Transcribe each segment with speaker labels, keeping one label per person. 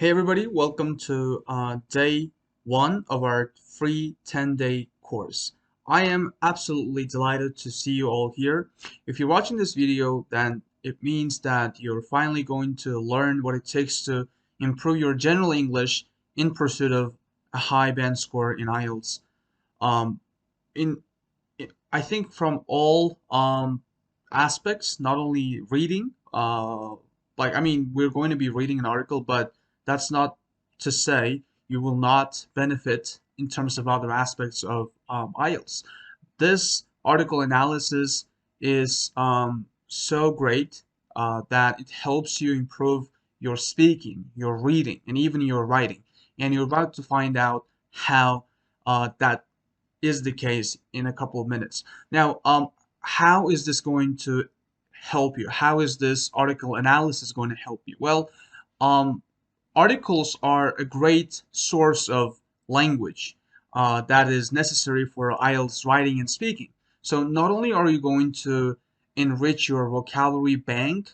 Speaker 1: Hey everybody, welcome to day one of our free 10-day course. I am absolutely delighted to see you all here. If you're watching this video, then it means that you're finally going to learn what it takes to improve your general English in pursuit of a high band score in IELTS. Um, in I think from all aspects, not only reading, like I mean, we're going to be reading an article, but that's not to say you will not benefit in terms of other aspects of IELTS. This article analysis is so great that it helps you improve your speaking, your reading, and even your writing. And you're about to find out how that is the case in a couple of minutes. Now, how is this going to help you? How is this article analysis going to help you? Well, um, articles are a great source of language that is necessary for IELTS writing and speaking. So not only are you going to enrich your vocabulary bank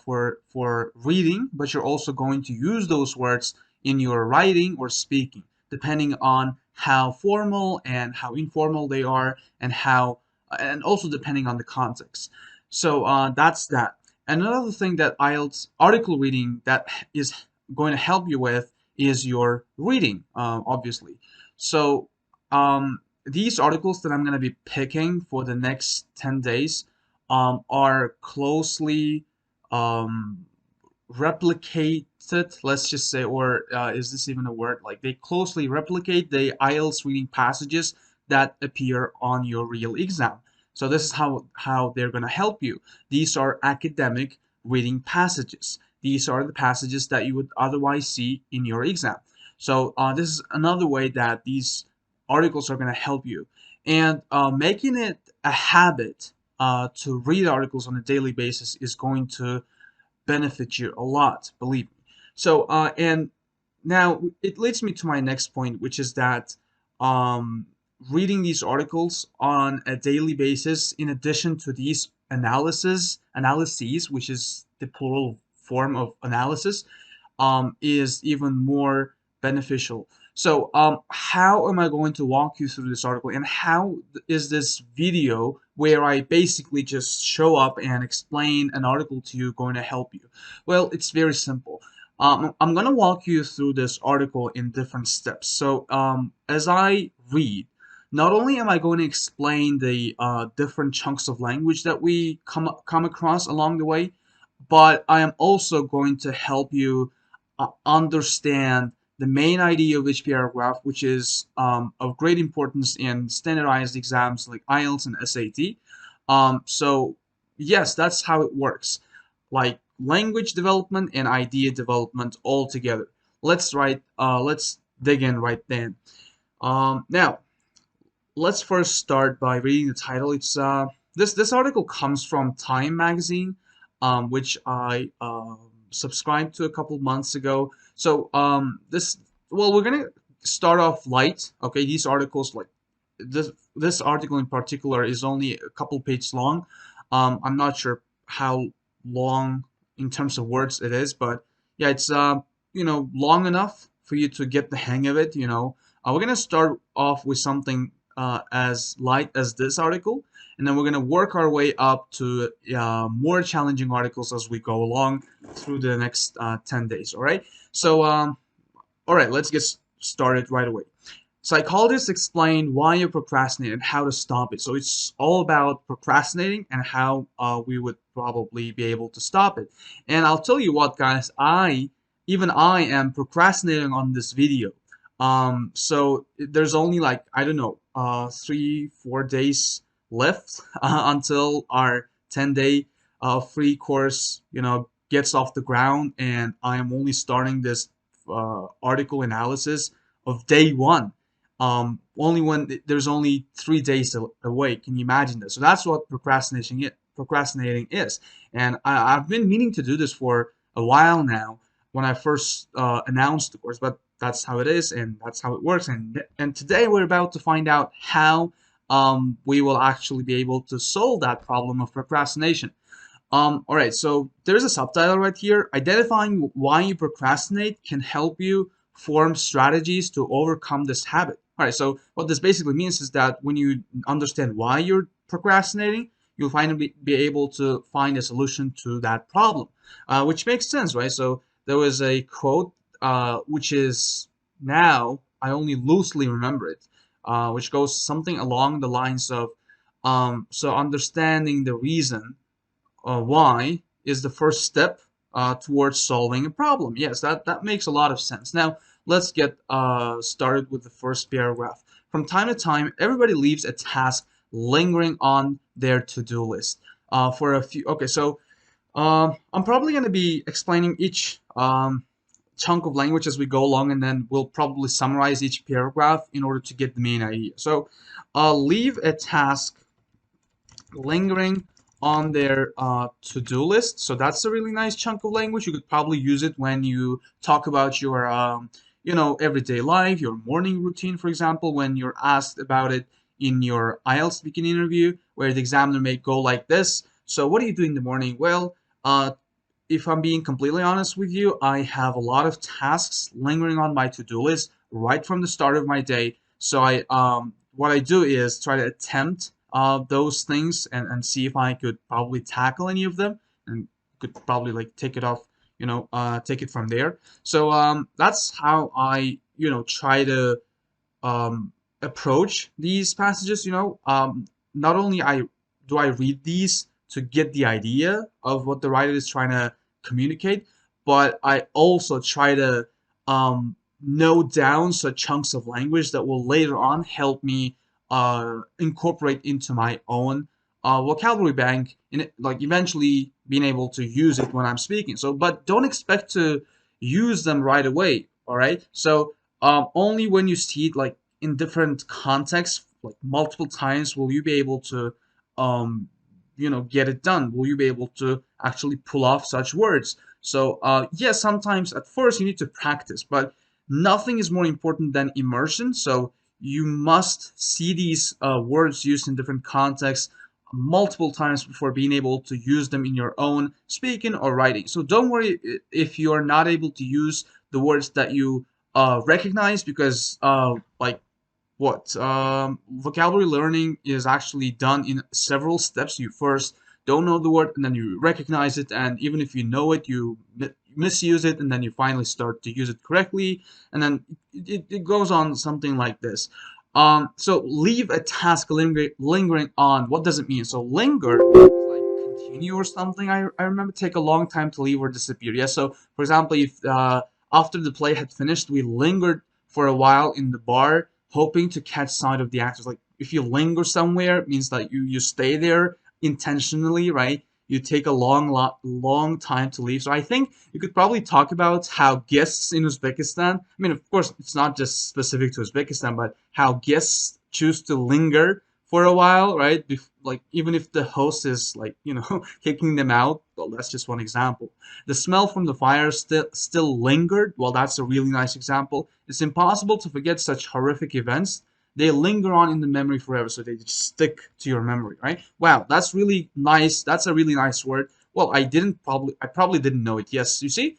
Speaker 1: for reading, but you're also going to use those words in your writing or speaking, depending on how formal and how informal they are, and also depending on the context. So that's that. Another thing that IELTS article reading that is going to help you with is your reading, obviously. So these articles that I'm going to be picking for the next 10 days are closely um, replicated, let's just say, or is this even a word? Like they closely replicate the IELTS reading passages that appear on your real exam. So this is how they're going to help you. These are academic reading passages. These are the passages that you would otherwise see in your exam. So this is another way that these articles are going to help you. And making it a habit to read articles on a daily basis is going to benefit you a lot, believe me. So, and now it leads me to my next point, which is that um, reading these articles on a daily basis, in addition to these analyses, which is the plural form of analysis, is even more beneficial. So, how am I going to walk you through this article, and how is this video where I basically just show up and explain an article to you going to help you? Well, it's very simple. I'm going to walk you through this article in different steps. So, as I read, not only am I going to explain the different chunks of language that we come across along the way, but I am also going to help you understand the main idea of each paragraph, which is of great importance in standardized exams like IELTS and SAT. So yes, that's how it works. Like language development and idea development all together. Let's dig in right then. Now, let's first start by reading the title. It's this article comes from Time magazine, which I subscribed to a couple months ago. So we're gonna start off light. Okay, these articles like this article in particular is only a couple pages long. I'm not sure how long in terms of words it is, but yeah, it's long enough for you to get the hang of it. We're gonna start off with something as light as this article, and then we're going to work our way up to more challenging articles as we go along through the next 10 days. All right. So, all right, let's get started right away. Psychologists explain why you procrastinate and how to stop it. So it's all about procrastinating and how we would probably be able to stop it. And I'll tell you what, guys, even I am procrastinating on this video. So there's only like, I don't know, 3, 4 days left until our 10-day free course, gets off the ground, and I am only starting this article analysis of day one. Only when there's only 3 days away. Can you imagine this? So that's what procrastinating is. And I've been meaning to do this for a while now when I first announced the course, but that's how it is and that's how it works. And today we're about to find out how we will actually be able to solve that problem of procrastination. All right, so there's a subtitle right here. Identifying why you procrastinate can help you form strategies to overcome this habit. All right, so what this basically means is that when you understand why you're procrastinating, you'll finally be able to find a solution to that problem, which makes sense, right? So there was a quote, which is now I only loosely remember it, which goes something along the lines of, so understanding the reason why is the first step towards solving a problem. Yes, that makes a lot of sense. Now, let's get started with the first paragraph. From time to time, everybody leaves a task lingering on their to-do list. For a few, okay, so I'm probably going to be explaining each chunk of language as we go along, and then we'll probably summarize each paragraph in order to get the main idea. So, leave a task lingering on their to-do list. So that's a really nice chunk of language. You could probably use it when you talk about your, everyday life, your morning routine, for example, when you're asked about it in your IELTS speaking interview, where the examiner may go like this. So what do you do in the morning? Well, if I'm being completely honest with you, I have a lot of tasks lingering on my to-do list right from the start of my day. So what I do is try to attempt those things and see if I could probably tackle any of them and could probably like take it off, take it from there. So that's how I, try to approach these passages. Not only I read these to get the idea of what the writer is trying to communicate, but I also try to note down such chunks of language that will later on help me incorporate into my own vocabulary bank, and like eventually being able to use it when I'm speaking. So, but don't expect to use them right away. All right. So only when you see it like in different contexts, like multiple times, will you be able to get it done. Will you be able to actually pull off such words? So yes, sometimes at first you need to practice, but nothing is more important than immersion. So you must see these words used in different contexts multiple times before being able to use them in your own speaking or writing. So don't worry if you are not able to use the words that you recognize, because like what vocabulary learning is actually done in several steps. You first don't know the word, and then you recognize it, and even if you know it, you misuse it, and then you finally start to use it correctly, and then it goes on something like this. So leave a task lingering on. What does it mean? So linger is like continue or something. I remember take a long time to leave or disappear. Yes. So for example, if after the play had finished, we lingered for a while in the bar, hoping to catch sight of the actors. Like if you linger somewhere, it means that you stay there intentionally, right? You take a long time to leave. So I think you could probably talk about how guests in Uzbekistan, I mean, of course, it's not just specific to Uzbekistan, but how guests choose to linger for a while, right? Like even if the host is like, kicking them out. Well, that's just one example. The smell from the fire still lingered. Well, that's a really nice example. It's impossible to forget such horrific events. They linger on in the memory forever, so they just stick to your memory, right? Wow, that's really nice. That's a really nice word. Well, I probably didn't know it. Yes, you see.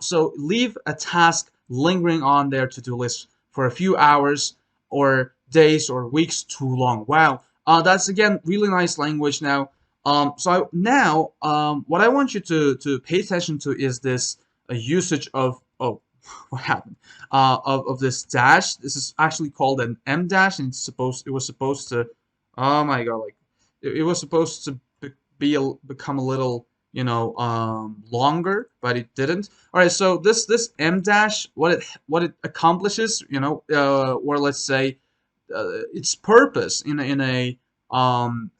Speaker 1: So leave a task lingering on their to-do list for a few hours or days or weeks too long. Wow. That's again really nice language. Now, what I want you to pay attention to is this usage of, oh, what happened? Of this dash. This is actually called an M dash, and it was supposed to, oh my god, like it was supposed to become a little, longer, but it didn't. All right, so this M dash, what it accomplishes, or let's say its purpose in a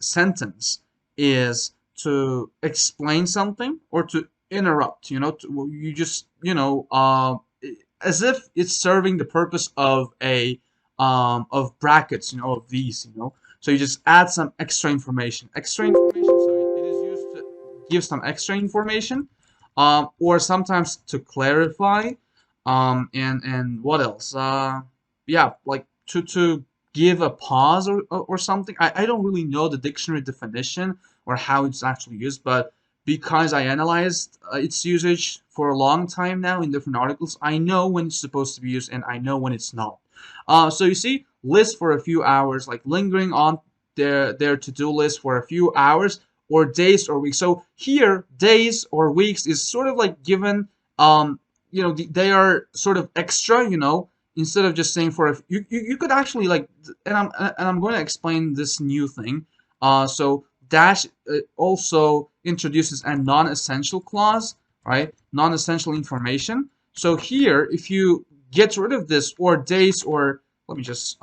Speaker 1: sentence is to explain something or to interrupt. You just as if it's serving the purpose of a of brackets, of these. So you just add some extra information. So it is used to give some extra information, or sometimes to clarify, and what else? Yeah, like to give a pause or something. I don't really know the dictionary definition or how it's actually used, but because I analyzed its usage for a long time now in different articles. I know when it's supposed to be used and I know when it's not. So you see, list for a few hours, like lingering on their to-do list for a few hours, or days or weeks. So here, days or weeks is sort of like given, they are sort of extra, instead of just saying for you could actually like, and I'm going to explain this new thing. So dash also introduces a non-essential clause, right? Non-essential information. So here, if you get rid of this or days, or let me just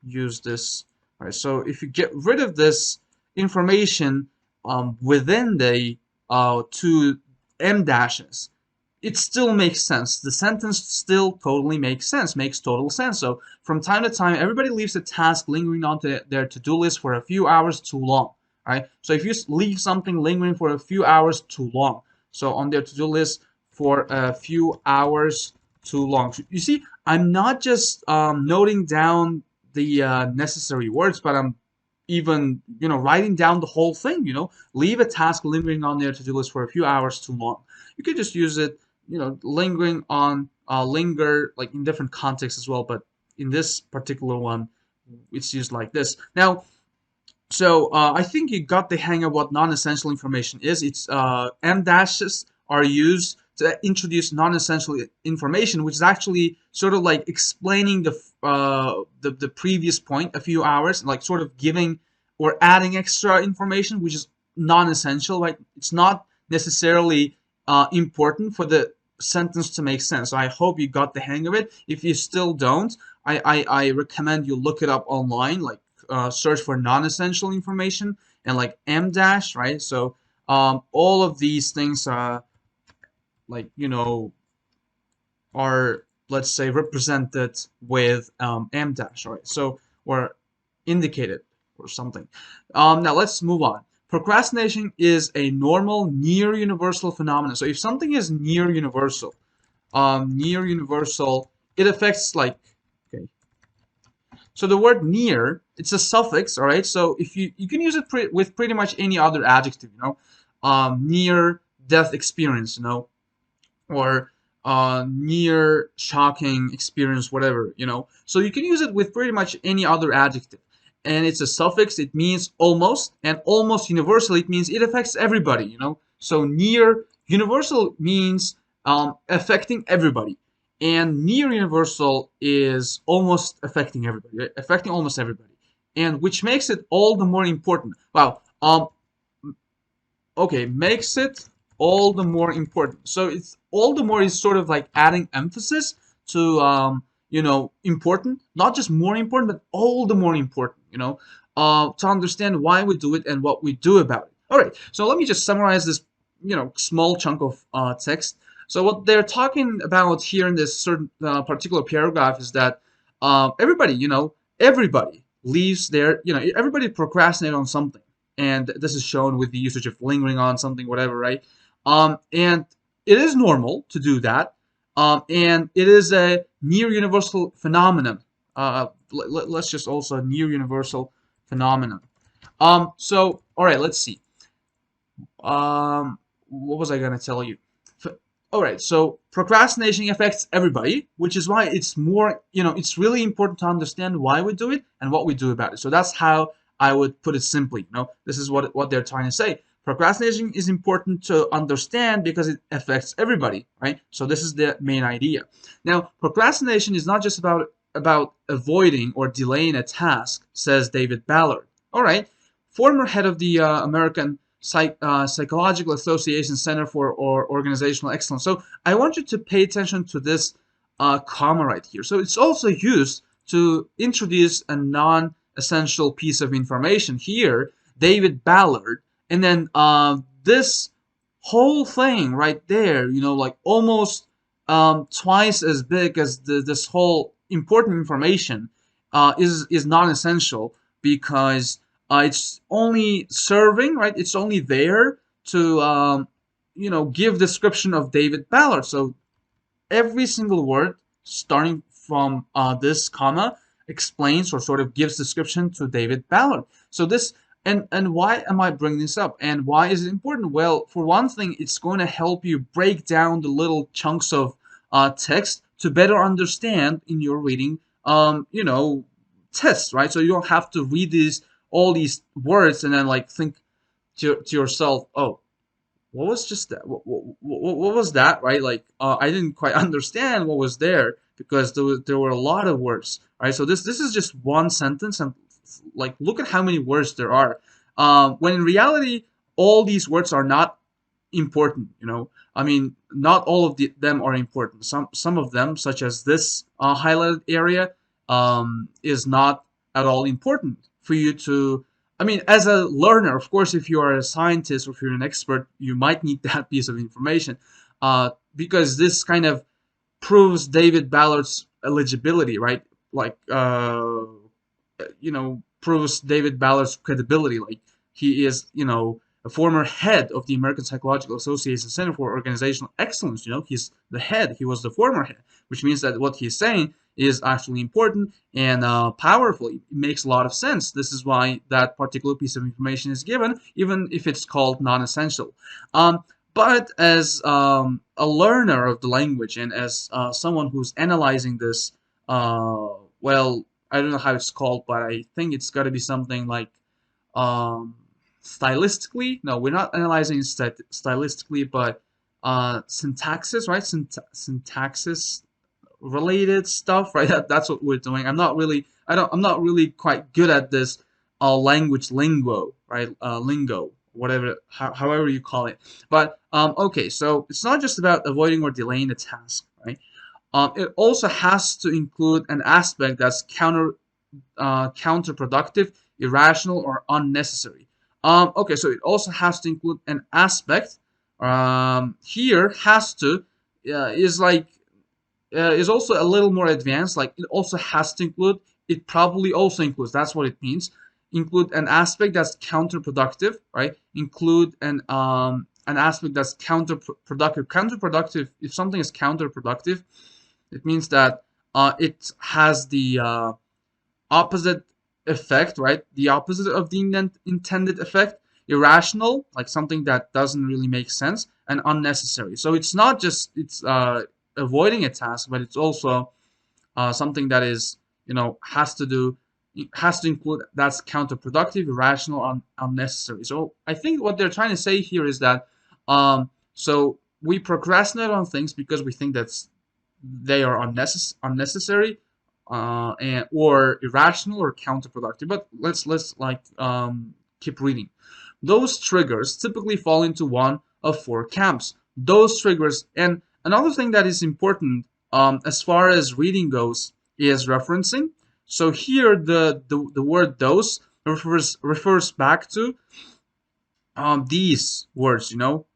Speaker 1: use this. All right, so if you get rid of this information within the two M dashes, it still makes sense. The sentence still totally makes sense, makes total sense. So from time to time, everybody leaves a task lingering onto their to-do list for a few hours too long, right? So if you leave something lingering for a few hours too long, so on their to-do list for a few hours too long. You see, I'm not just noting down the necessary words, but I'm even, writing down the whole thing, leave a task lingering on their to-do list for a few hours too long. You could just use it, lingering on, linger, like in different contexts as well, but in this particular one, it's used like this. Now, so I think you got the hang of what non-essential information is. It's M dashes are used to introduce non-essential information, which is actually sort of like explaining the previous point a few hours, like sort of giving or adding extra information, which is non-essential, right? It's not necessarily important for the sentence to make sense. So I hope you got the hang of it. If you still don't, I recommend you look it up online, like search for non-essential information and like M dash, right? So all of these things like are, let's say, represented with M dash, right? So, or indicated or something. Now let's move on. Procrastination is a normal, near universal phenomenon. So if something is near universal, it affects like, okay. So the word near, it's a suffix, all right? So if you can use it with pretty much any other adjective, near death experience, or near shocking experience, whatever, So you can use it with pretty much any other adjective. And it's a suffix, it means almost, and almost universal, it means it affects everybody, So near universal means affecting everybody. And near universal is almost affecting everybody, right? Affecting almost everybody. And which makes it all the more important. Wow. Okay, makes it all the more important. So it's all the more is sort of like adding emphasis to important, not just more important, but all the more important, to understand why we do it and what we do about it. All right, so let me just summarize this, small chunk of text. So what they're talking about here in this certain particular paragraph is that everybody, everybody leaves their, everybody procrastinate on something, and this is shown with the usage of lingering on something, whatever, right? And it is normal to do that, and it is a near universal phenomenon. Let's just also near universal phenomenon. So all right, let's see. What was I gonna tell you? All right, so procrastination affects everybody, which is why it's more, it's really important to understand why we do it and what we do about it. So that's how I would put it simply. This is what they're trying to say. Procrastination is important to understand because it affects everybody, right? So this is the main idea. Now, procrastination is not just about avoiding or delaying a task, says David Ballard. All right, former head of the American Psychological Association Center for Organizational Excellence. So I want you to pay attention to this comma right here. So it's also used to introduce a non-essential piece of information here, David Ballard, and then this whole thing right there, like almost twice as big as this whole important information is non-essential because it's only serving, right? It's only there to, give description of David Ballard. So every single word starting from this comma explains or sort of gives description to David Ballard. So this And why am I bringing this up? And why is it important? Well, for one thing, it's going to help you break down the little chunks of text to better understand in your reading, tests, right? So you don't have to read all these words and then like think to yourself, oh, what was just that? What was that? Right? Like, I didn't quite understand what was there because there were a lot of words. Right? So this is just one sentence, and like, look at how many words there are. When in reality, all these words are not important. I mean, not all of them are important. Some of them, such as this highlighted area, is not at all important for you to. I mean, as a learner, of course, if you are a scientist or if you're an expert, you might need that piece of information, because this kind of proves David Ballard's eligibility, right? Like, proves David Ballard's credibility. Like, he is, a former head of the American Psychological Association Center for Organizational Excellence. He's the head. He was the former head, which means that what he's saying is actually important and powerful. It makes a lot of sense. This is why that particular piece of information is given, even if it's called non-essential. But as a learner of the language and as someone who's analyzing this, well, I don't know how it's called, but I think it's got to be something like um, stylistically. No, we're not analyzing stylistically, but syntaxis, right? Syntaxis related stuff, right? That's what we're doing. I'm not really quite good at this language lingo, right? Lingo, whatever, however you call it. But okay, so it's not just about avoiding or delaying the task, right? It also has to include an aspect that's counterproductive, irrational, or unnecessary. Okay, so it also has to include an aspect. Here has to is like is also a little more advanced. Like, it also has to include. It probably also includes. That's what it means. Include an aspect that's counterproductive, right? Include an aspect that's counterproductive. Counterproductive. If something is counterproductive, it means that it has the opposite effect, right? The opposite of the intended effect. Irrational, like something that doesn't really make sense, and unnecessary. So it's not just it's avoiding a task, but it's also something that is, has to include that's counterproductive, irrational, unnecessary. So I think what they're trying to say here is that so we procrastinate on things because we think they are unnecessary, and or irrational or counterproductive. But let's like keep reading. Those triggers typically fall into one of four camps. Those triggers, and another thing that is important as far as reading goes is referencing. So here the word those refers back to these words,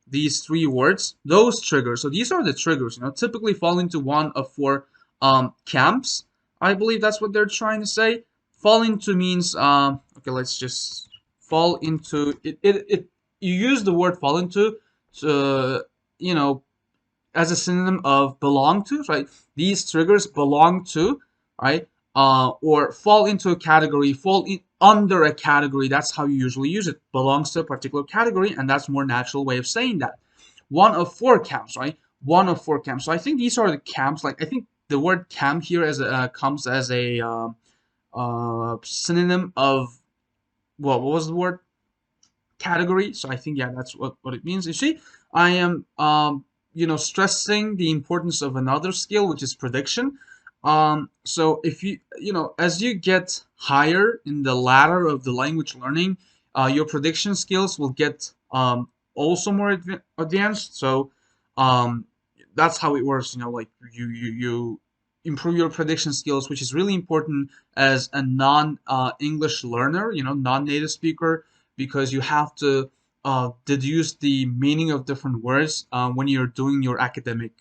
Speaker 1: these three words, those triggers. So these are the triggers, typically fall into one of four camps. I believe that's what they're trying to say. Fall into means okay, let's just fall into it. You use the word fall into to, as a synonym of belong to, right? These triggers belong to, right? Or fall into a category, fall in under a category. That's how you usually use it. Belongs to a particular category, and that's a more natural way of saying that. One of four camps, right? One of four camps. So I think these are the camps. Like, I think the word camp here comes as a synonym of, well, what was the word? Category. So I think, yeah, that's what it means. You see, I am stressing the importance of another skill, which is prediction. So if as you get higher in the ladder of the language learning, your prediction skills will get also more advanced. So um, that's how it works. Like, you improve your prediction skills, which is really important as a non-English learner, non-native speaker, because you have to deduce the meaning of different words when you're doing your academic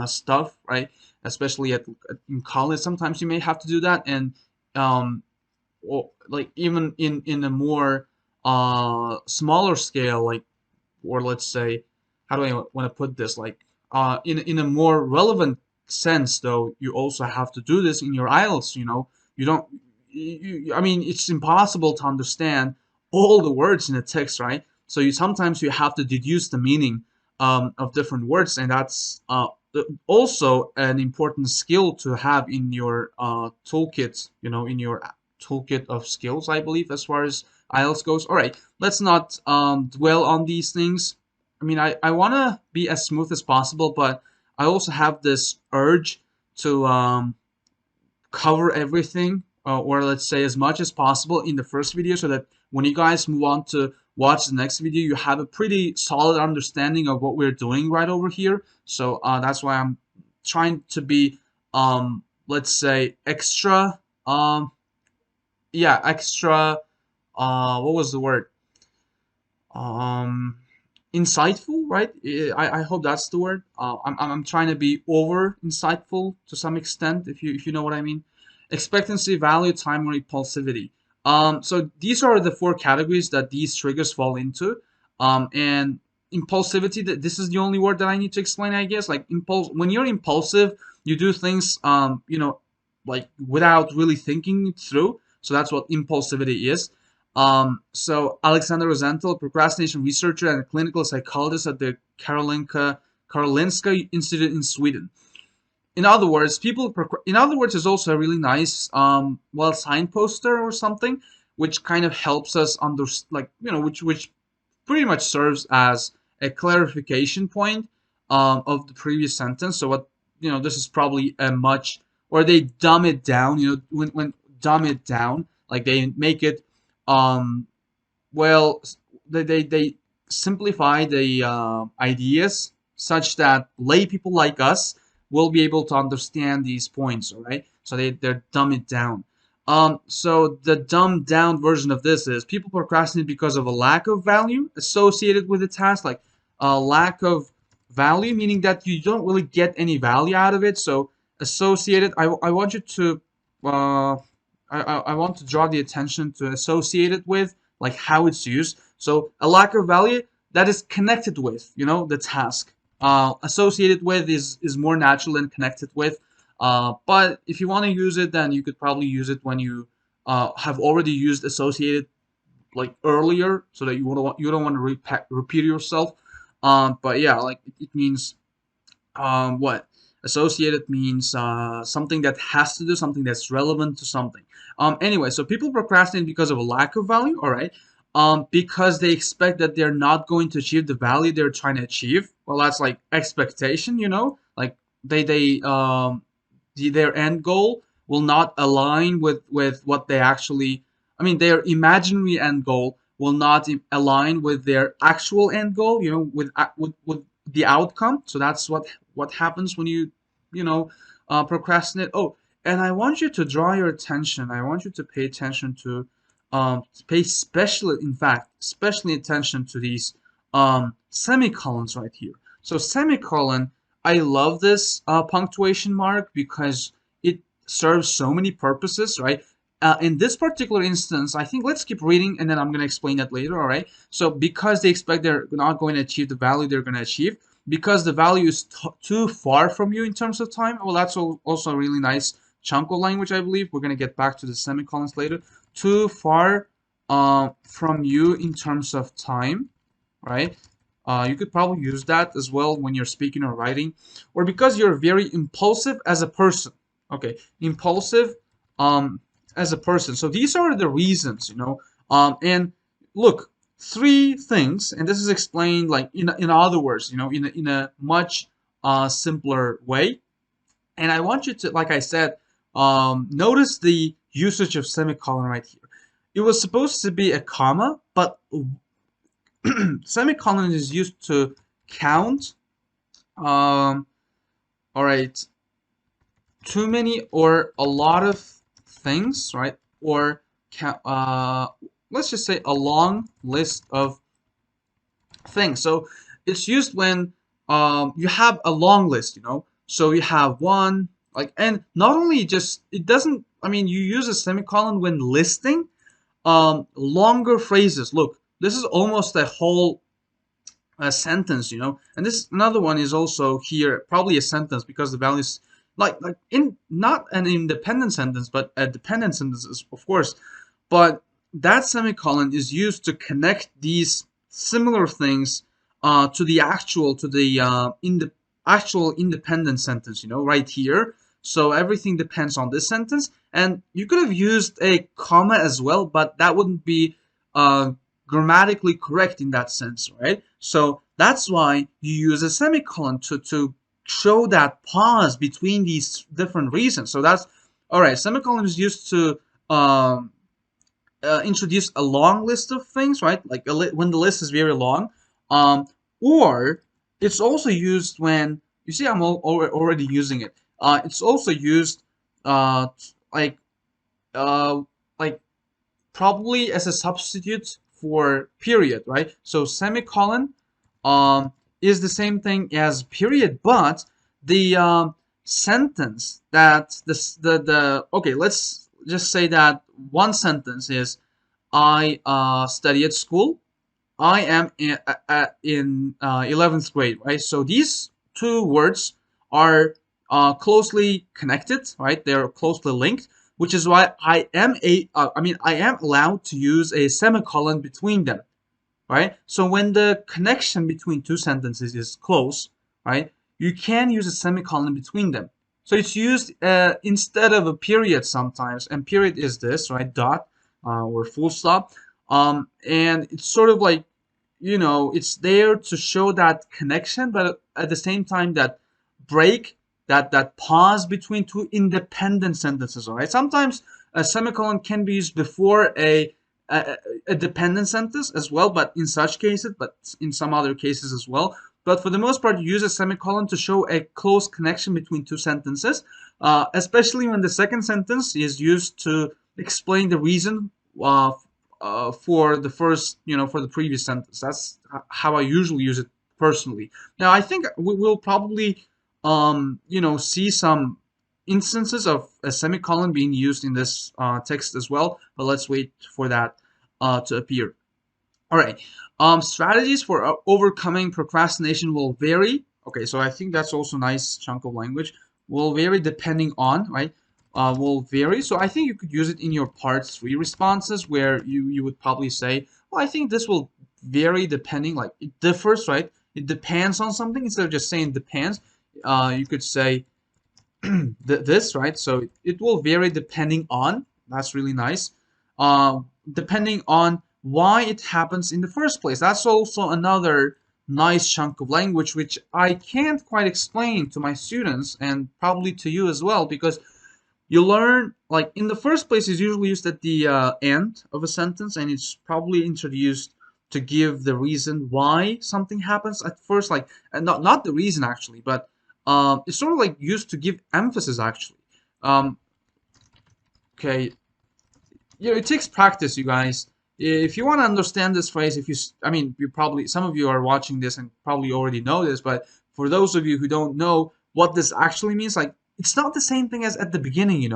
Speaker 1: stuff, right? Especially in college, sometimes you may have to do that, and like, even in a more smaller scale, like, or let's say, how do I want to put this? Like, in a more relevant sense, though, you also have to do this in your IELTS. You don't. I mean, it's impossible to understand all the words in a text, right? So you sometimes you have to deduce the meaning of different words, and that's also an important skill to have in your toolkit. You know, in your toolkit of skills, I believe, as far as IELTS goes. All right, let's not dwell on these things. I mean, I want to be as smooth as possible, but I also have this urge to cover everything, or let's say as much as possible in the first video, so that when you guys move on to watch the next video, you have a pretty solid understanding of what we're doing right over here. So that's why I'm trying to be, let's say, extra, yeah, extra, what was the word? um Insightful, right? I hope that's the word. I'm trying to be over insightful to some extent, if you know what I mean. Expectancy, value, time, or impulsivity. So these are the four categories that these triggers fall into. And impulsivity, this is the only word that I need to explain, I guess. Like impulse, when you're impulsive, you do things, like without really thinking it through. So that's what impulsivity is. So Alexander Rosenthal, procrastination researcher and a clinical psychologist at the Karolinska Institute in Sweden. In other words, in other words, is also a really nice, well, signposter or something, which kind of helps us like, which pretty much serves as a clarification point of the previous sentence. So what, this is probably a much, or they dumb it down. When dumb it down, like they make it, um, well, they simplify the ideas such that lay people like us will be able to understand these points, all right? So they're dumb it down. So the dumbed down version of this is people procrastinate because of a lack of value associated with the task, like a lack of value, meaning that you don't really get any value out of it. So associated, I want you to, uh, I want to draw the attention to associated with, like how it's used. So a lack of value that is connected with, the task. Associated with is more natural than connected with. But if you want to use it, then you could probably use it when you have already used associated like earlier, so that you don't want to repeat yourself. But yeah, like it means what associated means, something that has to do, something that's relevant to something. Anyway, so people procrastinate because of a lack of value, all right. Because they expect that they're not going to achieve the value they're trying to achieve. Well, that's like expectation, like their end goal will not align with what they actually, I mean, their imaginary end goal will not align with their actual end goal, with the outcome. So that's what happens when you procrastinate. Oh, and I want you to draw your attention. I want you to pay attention to pay especially attention to these semicolons right here. So semicolon, I love this punctuation mark because it serves so many purposes, right? In this particular instance, I think let's keep reading and then I'm going to explain that later, all right? So because they expect they're not going to achieve the value they're going to achieve, because the value is too far from you in terms of time, well, that's also a really nice chunk of language, I believe. We're going to get back to the semicolons later. Too far from you in terms of time, right? You could probably use that as well when you're speaking or writing, or because you're very impulsive as a person. Okay, impulsive as a person. So these are the reasons. And look, three things, and this is explained like in other words, in a much simpler way. And I want you to, like I said, notice the usage of semicolon right here. It was supposed to be a comma, but semicolon is used to count, all right, too many or a lot of things, right? Or let's just say a long list of things. So it's used when you have a long list. So you have one, like, and not only just, it doesn't, I mean, you use a semicolon when listing longer phrases. Look, this is almost a whole sentence. And this another one is also here, probably a sentence, because the value is like in not an independent sentence, but a dependent sentence, of course. But that semicolon is used to connect these similar things to the actual to the in the actual independent sentence, right here. So everything depends on this sentence, and you could have used a comma as well, but that wouldn't be uh, grammatically correct in that sense, right? So that's why you use a semicolon to show that pause between these different reasons. So that's all right. Semicolon is used to um, introduce a long list of things, right? Like when the list is very long, um, or it's also used when you see I'm already using it. It's also used uh, like uh, like probably as a substitute for period, right? So semicolon um, is the same thing as period, but the sentence that the okay, let's just say that one sentence is I study at school. I am in 11th grade, right? So these two words are closely connected, right? They're closely linked, which is why I am allowed to use a semicolon between them, right? So when the connection between two sentences is close, right, you can use a semicolon between them. So it's used instead of a period sometimes, and period is this, right? Dot or full stop, and it's sort of like it's there to show that connection, but at the same time that break, that pause between two independent sentences. All right. Sometimes a semicolon can be used before a, a dependent sentence as well, but in such cases, but in some other cases as well. But for the most part, you use a semicolon to show a close connection between two sentences, especially when the second sentence is used to explain the reason for the first, for the previous sentence. That's how I usually use it personally. Now, I think we will probably, see some instances of a semicolon being used in this text as well, but let's wait for that to appear. All right. Strategies for overcoming procrastination will vary. Okay, so I think that's also a nice chunk of language. Will vary depending on, right? Will vary. So I think you could use it in your part three responses where you would probably say, well, I think this will vary depending, like it differs, right? It depends on something instead of just saying depends. You could say this, right? So it will vary depending on. That's really nice. Depending on why it happens in the first place. That's also another nice chunk of language which I can't quite explain to my students and probably to you as well, because you learn, like, in the first place is usually used at the end of a sentence, and it's probably introduced to give the reason why something happens at first, like, and not the reason actually, but it's sort of like used to give emphasis actually. um, okay, it takes practice, you guys. If you want to understand this phrase, if you I mean, you probably, some of you are watching this and probably already know this, but for those of you who don't know what this actually means, like, it's not the same thing as at the beginning,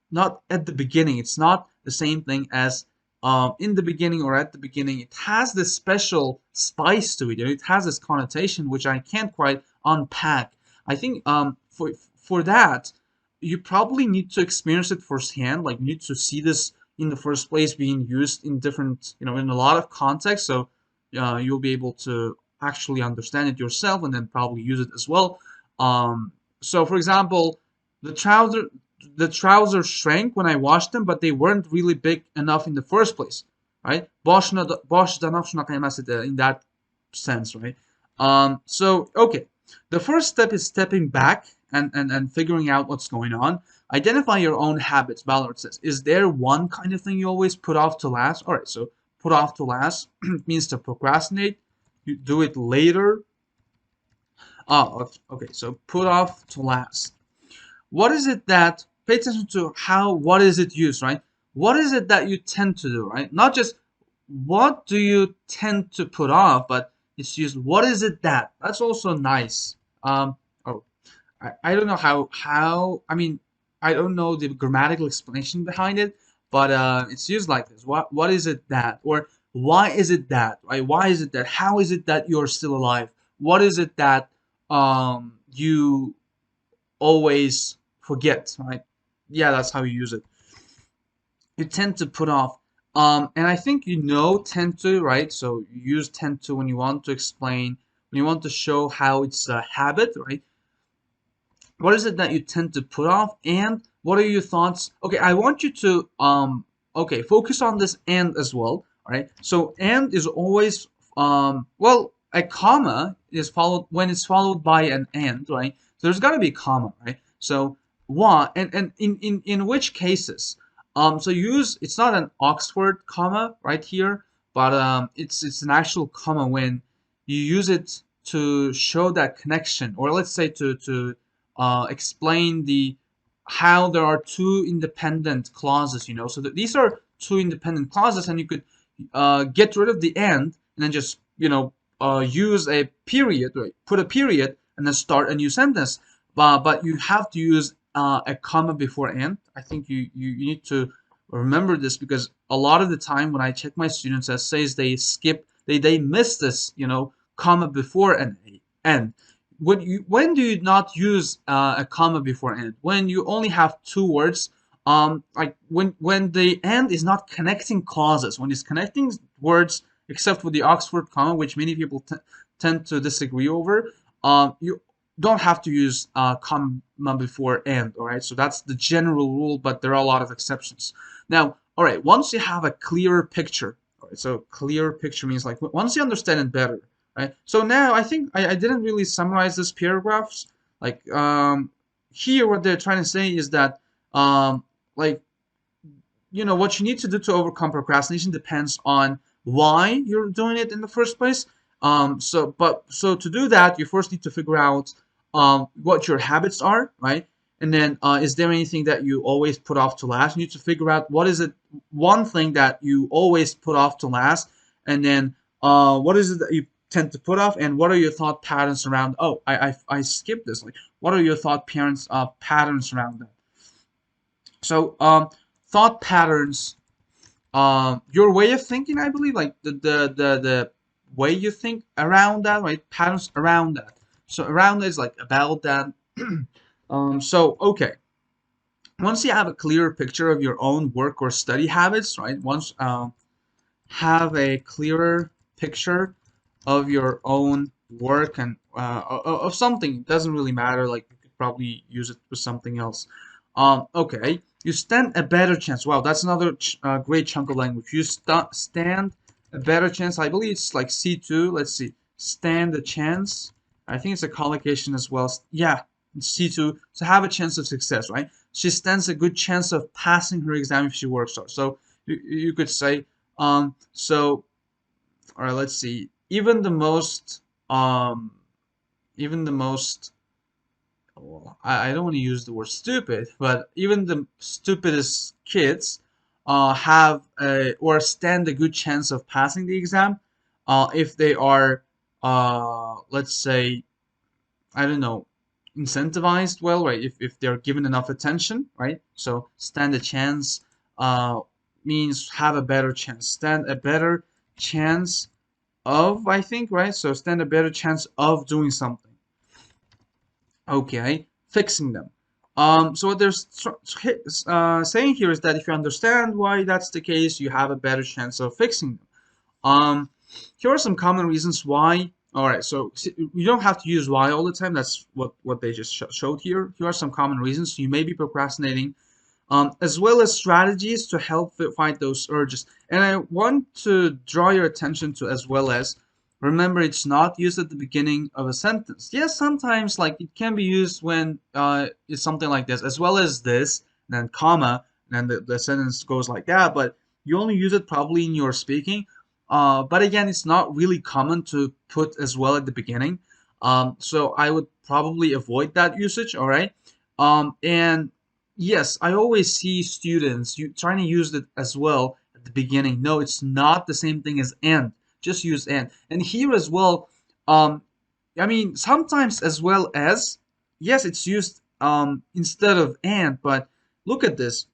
Speaker 1: not at the beginning. It's not the same thing as in the beginning or at the beginning. It has this special spice to it. It has this connotation which I can't quite unpack. I think for that you probably need to experience it firsthand. Like, you need to see this in the first place being used in different, in a lot of contexts. So you'll be able to actually understand it yourself and then probably use it as well. So for example, the trouser the trousers shrank when I washed them, but they weren't really big enough in the first place, right? In that sense, right? So okay, the first step is stepping back and figuring out what's going on. Identify your own habits. Ballard says, is there one kind of thing you always put off to last? All right, so put off to last means to procrastinate. You do it later. Oh, okay, so put off to last. What is it that, pay attention to what is it used, right? What is it that you tend to do, right? Not just what do you tend to put off, but it's used, what is it that? That's also nice. Oh, I don't know I mean, I don't know the grammatical explanation behind it, but it's used like this. What is it that? Or why is it that? Right? Why is it that? How is it that you're still alive? What is it that you always forget, right? Yeah, that's how you use it. You tend to put off. And I think you know tend to, right? So you use tend to when you want to explain, when you want to show how it's a habit, right? What is it that you tend to put off, and what are your thoughts? Okay, I want you to okay, focus on this and as well. All right, so and is always well, a comma is followed when it's followed by an and, right? So there's got to be a comma, right? So what, and in which cases, so use, it's not an Oxford comma right here, but it's an actual comma when you use it to show that connection, or let's say to explain the how there are two independent clauses, you know, so that these are two independent clauses, and you could get rid of the and then just, you know, use a period, right? Put a period and then start a new sentence. But you have to use a comma before and. I think you need to remember this, because a lot of the time when I check my students' essays, they skip, they miss this, you know, comma before an and. When do you not use a comma before and? When you only have two words, like when the and is not connecting clauses, when it's connecting words, except for the Oxford comma, which many people tend to disagree over. You don't have to use comma before and. All right, so that's the general rule, but there are a lot of exceptions. Now, all right, once you have a clearer picture, all right, so clear picture means like once you understand it better, right? So now I think I didn't really summarize this paragraphs. Like here, what they're trying to say is that like, you know, what you need to do to overcome procrastination depends on why you're doing it in the first place. So to do that, you first need to figure out what your habits are, right? And then is there anything that you always put off to last? You need to figure out what is it, one thing that you always put off to last, and then what is it that you tend to put off, and what are your thought patterns around? Oh, I skipped this. Like, what are your thought patterns around that? So thought patterns, your way of thinking, I believe, like the way you think around that, right? Patterns around that. So around that is like about that. So okay, once you have a clearer picture of your own work or study habits, right? Once have a clearer picture of your own work and of something, it doesn't really matter. Like you could probably use it for something else. Okay, you stand a better chance. Wow, that's another great chunk of language. You stand a better chance. I believe it's like C2. Let's see. Stand a chance. I think it's a collocation as well. Yeah, C2. To have a chance of success, right? She stands a good chance of passing her exam if she works hard. So you could say, so, all right, let's see. Even the most, well, I don't want to use the word stupid, but even the stupidest kids have or stand a good chance of passing the exam if they are, let's say, I don't know, incentivized well, right? If they're given enough attention, right? So stand a chance uh, means have a better chance. Stand a better chance of, I think, right? So stand a better chance of doing something. Okay, fixing them. So what they're saying here is that if you understand why that's the case, you have a better chance of fixing them. Here are some common reasons why. All right, so you don't have to use why all the time. That's what they just showed here. Here are some common reasons you may be procrastinating, as well as strategies to help fight those urges. And I want to draw your attention to as well as, remember, it's not used at the beginning of a sentence. Yes, sometimes like it can be used when it's something like this, as well as this, and then comma, and then the sentence goes like that, but you only use it probably in your speaking. But again, it's not really common to put as well at the beginning. So I would probably avoid that usage, all right? And yes, I always see students trying to use it as well at the beginning. No, it's not the same thing as and. Just use and. And here as well, I mean, sometimes as well as, yes, it's used instead of and, but look at this.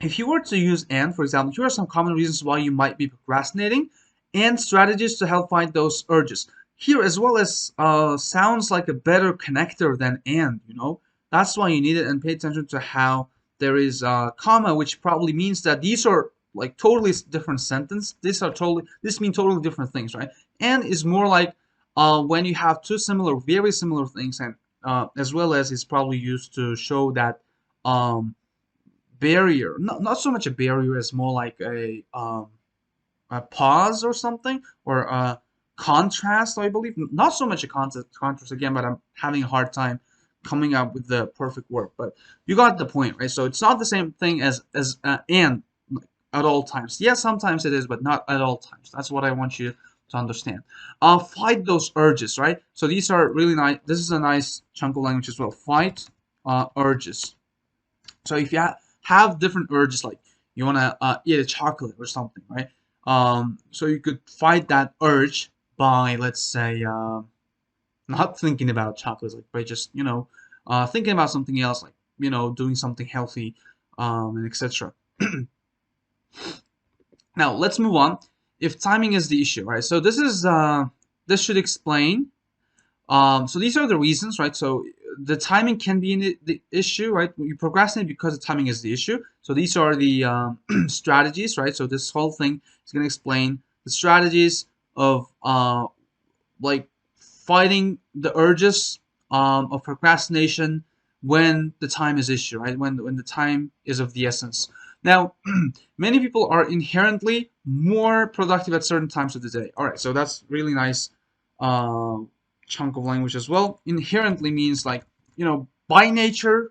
Speaker 1: If you were to use and, for example, here are some common reasons why you might be procrastinating and strategies to help fight those urges. Here as well as sounds like a better connector than and, you know. That's why you need it, and pay attention to how there is a comma, which probably means that these are like totally different sentence. This mean totally different things, right? And is more like when you have two similar, very similar things, and as well as it's probably used to show that um, barrier. Not so much a barrier as more like a pause or something, or a contrast, I believe. Not so much a contrast again, but I'm having a hard time coming up with the perfect word. But you got the point, right? So it's not the same thing as and like, at all times. Yes, sometimes it is, but not at all times. That's what I want you to understand. Fight those urges, right? So these are really nice. This is a nice chunk of language as well. Fight urges. So if you have different urges, like you want to eat a chocolate or something, right? So you could fight that urge by, let's say, not thinking about chocolates, like by just, thinking about something else, like, doing something healthy, and etc. Now, let's move on. If timing is the issue, right? So this should explain so these are the reasons, right? So the timing can be the issue, right? You procrastinate because the timing is the issue. So these are the strategies, right? So this whole thing is going to explain the strategies of like fighting the urges of procrastination when the time is issue, right? When the time is of the essence. Now, many people are inherently more productive at certain times of the day. All right, so that's really nice uh, chunk of language as well. Inherently means like, by nature,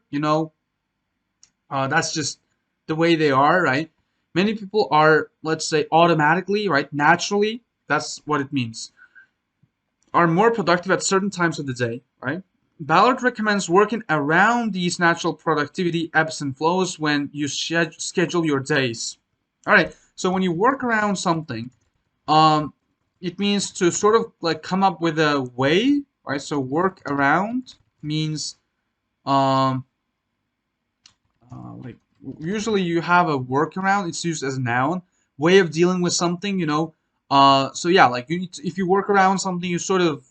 Speaker 1: that's just the way they are, right? Many people are, let's say, automatically, right? Naturally, that's what it means, are more productive at certain times of the day, right? Ballard recommends working around these natural productivity ebbs and flows when you schedule your days. All right, so when you work around something, um, it means to sort of like come up with a way, right? So work around means um, like usually you have a workaround. It's used as a noun, way of dealing with something, so yeah, like if you work around something, you sort of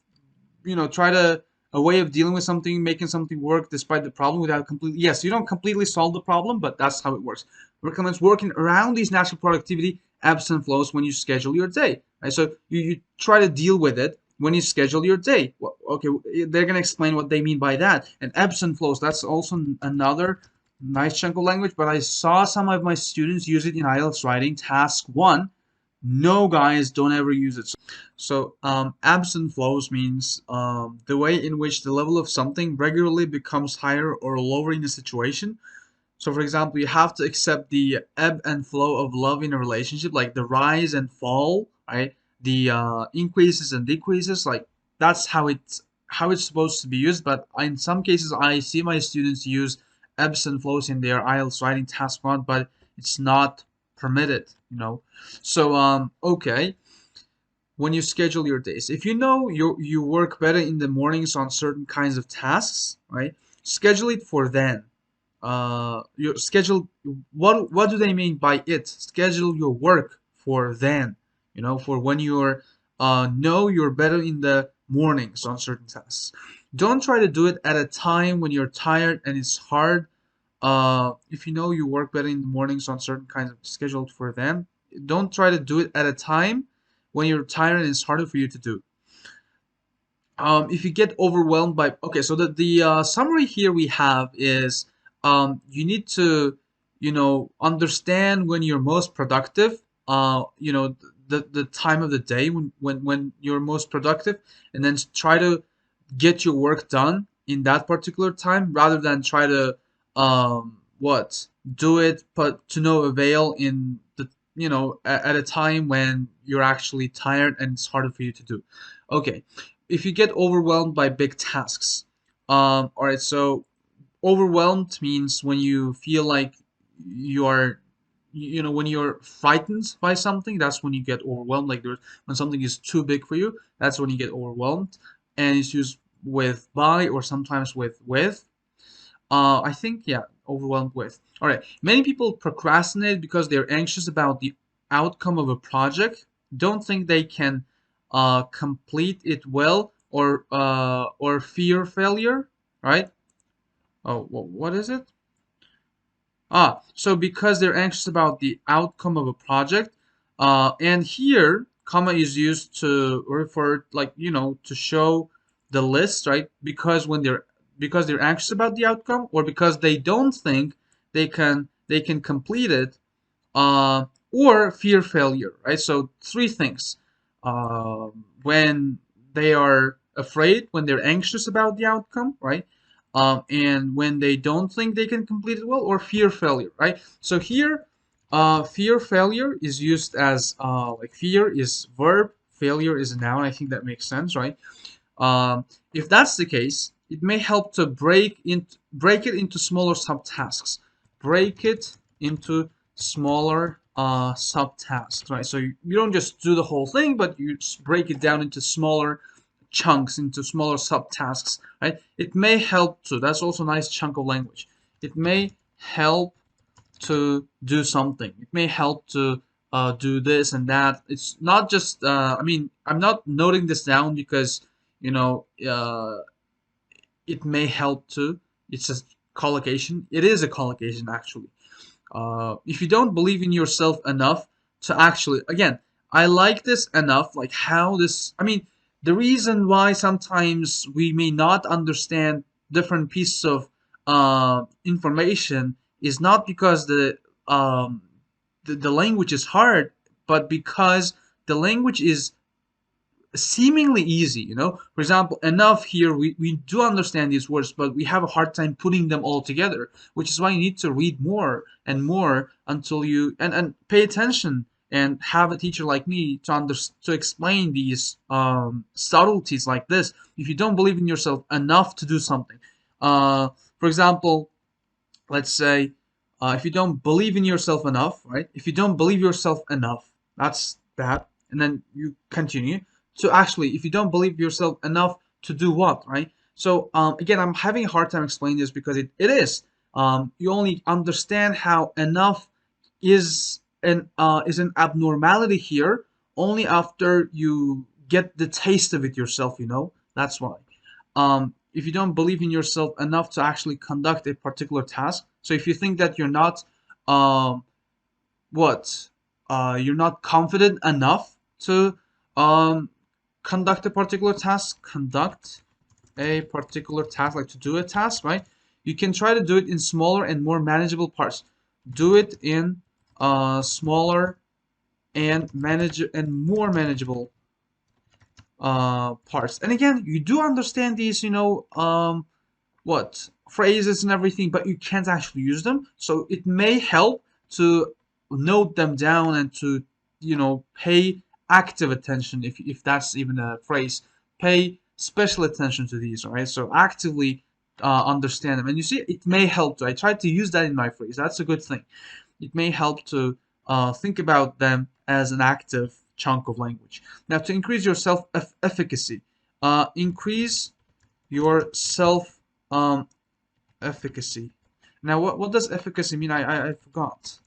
Speaker 1: try to a way of dealing with something, making something work despite the problem without completely. Yes, you don't completely solve the problem, but that's how it works. Recommends working around these natural productivity ebbs and flows when you schedule your day. Right, so you try to deal with it when you schedule your day. Well, okay, they're gonna explain what they mean by that. And ebbs and flows. That's also another nice chunk of language. But I saw some of my students use it in IELTS writing task 1. No, guys, don't ever use it. So, ebbs and flows means the way in which the level of something regularly becomes higher or lower in a situation. So, for example, you have to accept the ebb and flow of love in a relationship, like the rise and fall, right? The increases and decreases, like that's how it's supposed to be used. But in some cases, I see my students use ebbs and flows in their IELTS writing task 1, but it's not permitted. So, okay, when you schedule your days. If you know you work better in the mornings on certain kinds of tasks, right? Schedule it for then. Your schedule. What do they mean by it? Schedule your work for then. For when you're know you're better in the mornings on certain tasks. Don't try to do it at a time when you're tired and it's hard. If you know you work better in the mornings on certain kinds of scheduled for them, don't try to do it at a time when you're tired and it's harder for you to do. If you get overwhelmed by, okay, so the summary here we have is you need to understand when you're most productive, the time of the day when you're most productive, and then try to get your work done in that particular time rather than try to what do it but to no avail in the at a time when you're actually tired and it's harder for you to do. Okay, if you get overwhelmed by big tasks, all right, so overwhelmed means when you feel like you're when you're frightened by something, that's when you get overwhelmed. Like when something is too big for you, that's when you get overwhelmed. And it's used with by or sometimes with I think, yeah, overwhelmed with. All right, many people procrastinate because they're anxious about the outcome of a project, don't think they can complete it well, or fear failure, right? Oh, what is it? So because they're anxious about the outcome of a project, and here comma is used to refer, like, to show the list, right? Because they're anxious about the outcome, or because they don't think they can complete it, or fear failure, right? So three things. When they are afraid, when they're anxious about the outcome, right? And when they don't think they can complete it well, or fear failure, right? So here, fear failure is used as, like, fear is verb, failure is a noun. I think that makes sense, right? If that's the case, it may help to break it into smaller subtasks. Break it into smaller subtasks, right? So you don't just do the whole thing, but you just break it down into smaller chunks, into smaller subtasks, right? It may help to. That's also a nice chunk of language. It may help to do something. It may help to do this and that. It's not just, I mean, I'm not noting this down because, you know, it may help to. It's a collocation. It is a collocation, actually. If you don't believe in yourself enough to actually, again, I like this enough, like how this, I mean, the reason why sometimes we may not understand different pieces of information is not because the language is hard, but because the language is seemingly easy. For example, enough here, we do understand these words, but we have a hard time putting them all together, which is why you need to read more and more until you and pay attention and have a teacher like me to explain these subtleties like this. If you don't believe in yourself enough to do something, uh, for example, let's say, if you don't believe in yourself enough, right? If you don't believe yourself enough, that's that. And then you continue to actually, if you don't believe yourself enough to do what, right? So, again, I'm having a hard time explaining this because it is. You only understand how enough is an abnormality here only after you get the taste of it yourself. That's why. If you don't believe in yourself enough to actually conduct a particular task, so if you think that um, what, you're not confident enough to um, conduct a particular task, like to do a task, right? You can try to do it in smaller and more manageable parts. Do it in smaller and more manageable parts. And again, you do understand these, what phrases and everything, but you can't actually use them. So it may help to note them down and to, pay active attention, if that's even a phrase. Pay special attention to these, all right? So actively understand them. And you see, it may help to. I tried to use that in my phrase. That's a good thing. It may help to think about them as an active chunk of language. Now, to increase your self efficacy, increase your self efficacy. Now, what does efficacy mean? I forgot.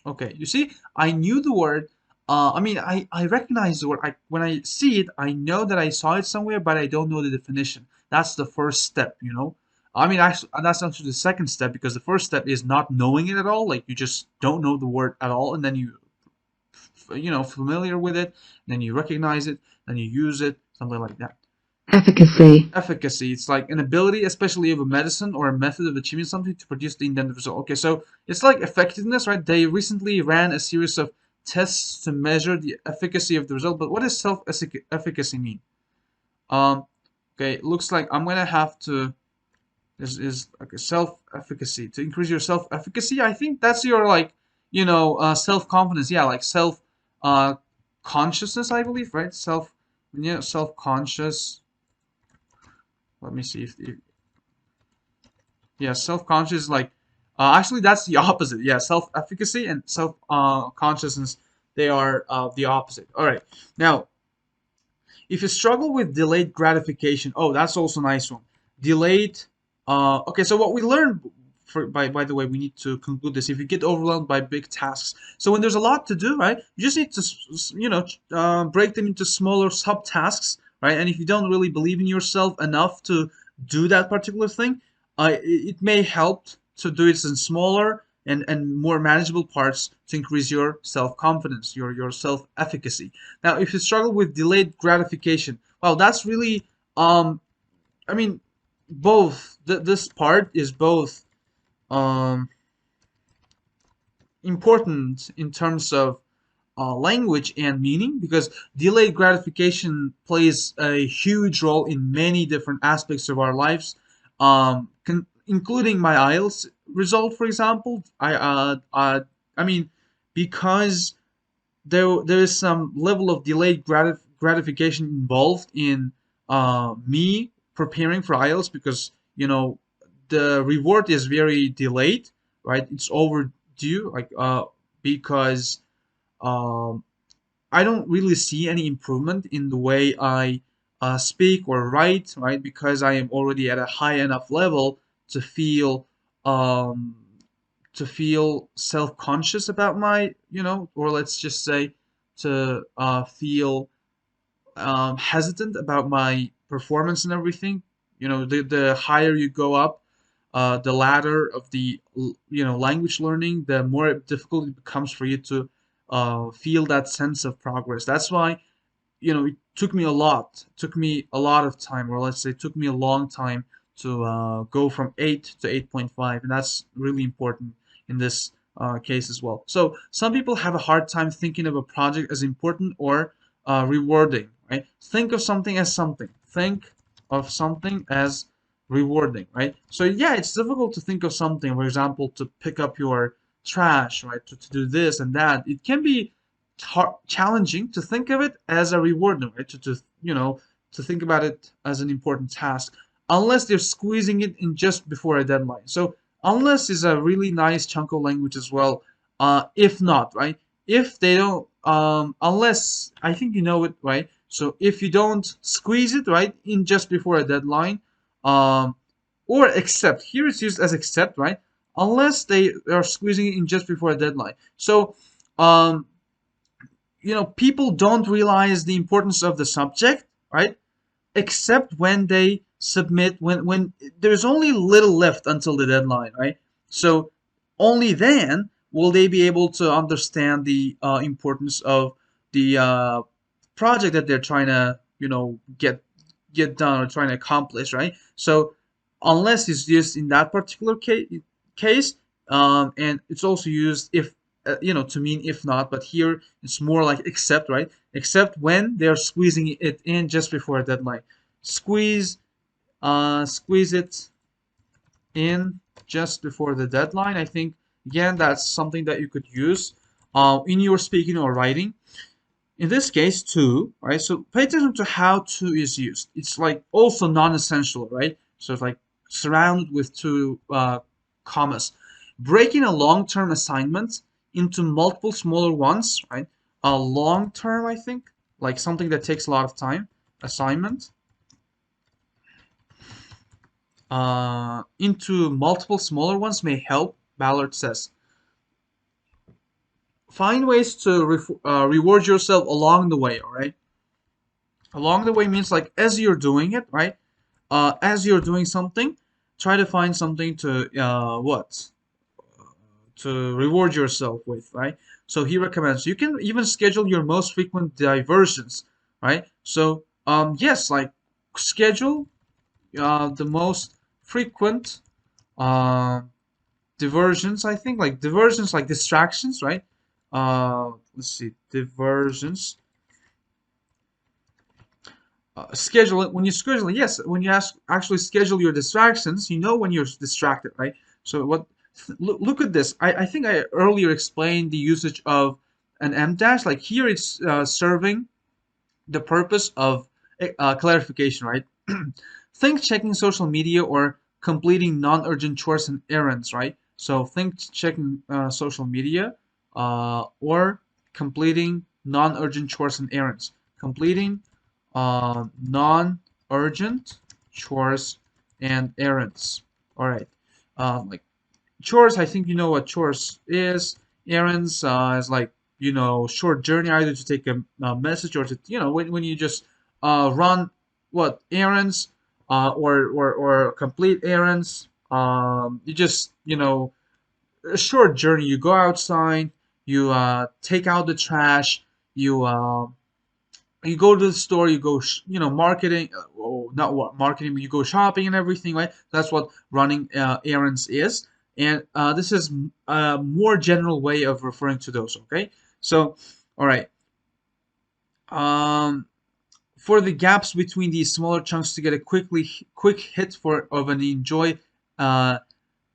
Speaker 1: Okay, you see, I knew the word. I mean, I recognize the word. When I see it, I know that I saw it somewhere, but I don't know the definition. That's the first step. I mean, actually, that's actually the second step, because the first step is not knowing it at all. Like, you just don't know the word at all, and then familiar with it, then you recognize it, then you use it, something like that.
Speaker 2: Efficacy.
Speaker 1: Efficacy, it's like an ability, especially of a medicine or a method of achieving something, to produce the intended result. Okay, so it's like effectiveness, right? They recently ran a series of tests to measure the efficacy of the result, but what does self-efficacy mean? um okay, it looks like I'm gonna have to, this is okay, self-efficacy, to increase your self-efficacy. I think that's your, like, self-confidence. Yeah, like self uh consciousness, I believe, right? Self-conscious. Let me see if yeah, self-conscious, like, actually that's the opposite. Yeah, self-efficacy and self-consciousness, they are the opposite. All right. Now, if you struggle with delayed gratification, oh, that's also a nice one. Delayed. Okay, so what we learned, by the way, we need to conclude this. If you get overwhelmed by big tasks, so when there's a lot to do, right, you just need to, break them into smaller subtasks, right? And if you don't really believe in yourself enough to do that particular thing, it may help to do it in smaller and more manageable parts to increase your self-confidence, your self-efficacy. Now, if you struggle with delayed gratification, well, that's really, I mean, both, this part is both um, important in terms of language and meaning, because delayed gratification plays a huge role in many different aspects of our lives, including my IELTS result, for example. I mean, because there is some level of delayed gratification involved in me preparing for IELTS, because the reward is very delayed, right? It's overdue, like because um, I don't really see any improvement in the way I speak or write, right? Because I am already at a high enough level to feel um, self-conscious about my, or let's just say to feel hesitant about my performance and everything. The higher you go up the ladder of the language learning, the more difficult it becomes for you to feel that sense of progress. That's why it took me a lot of time, or let's say it took me a long time to go from 8 to 8.5, and that's really important in this case as well. So some people have a hard time thinking of a project as important or rewarding, right? Think of something as rewarding, right? So yeah, it's difficult to think of something, for example, to pick up your trash, right? To do this and that. It can be challenging to think of it as a reward, right? To think about it as an important task, unless they're squeezing it in just before a deadline. So unless is a really nice chunk of language as well. If not, right? If they don't, unless, I think you know it, right? So if you don't squeeze it right in just before a deadline, um, or except, here it's used as except, right? Unless they are squeezing it in just before a deadline. So um, people don't realize the importance of the subject, right? Except when they submit, when there's only little left until the deadline, right? So only then will they be able to understand the importance of the project that they're trying to get done or trying to accomplish, right? So unless it's used in that particular case, and it's also used if to mean if not, but here it's more like except, right? Except when they're squeezing it in just before a deadline. Squeeze it in just before the deadline. I think again that's something that you could use in your speaking or writing. In this case, to, right? So pay attention to how to is used. It's like also non-essential, right? So it's like surrounded with two commas. Breaking a long-term assignment into multiple smaller ones, right? A long-term, I think, like something that takes a lot of time, assignment, into multiple smaller ones may help, Ballard says. Find ways to reward yourself along the way, all right? Along the way means like as you're doing it, right? As you're doing something, try to find something to what? To reward yourself with, right? So he recommends you can even schedule your most frequent diversions, right? So yes, like schedule the most frequent uh, diversions. I think like diversions, like distractions, right? Let's see, diversions. Schedule it when you schedule it. Yes, when you actually schedule your distractions, you know when you're distracted, right? So look at this. I think I earlier explained the usage of an M dash. Like here, it's serving the purpose of clarification, right? Think checking social media or completing non-urgent chores and errands, right? So think checking social media or completing non-urgent chores and errands. Completing non-urgent chores and errands. All right. Like chores, I think you know what chores is. Errands is like short journey, either to take a message or to when you just run what errands or complete errands. You just, a short journey. You go outside, you take out the trash, you you go to the store, you go, marketing, or not what marketing, but you go shopping and everything, right? That's what running errands is. And this is a more general way of referring to those, okay? So, all right. Um, for the gaps between these smaller chunks to get a quick hit for of an uh,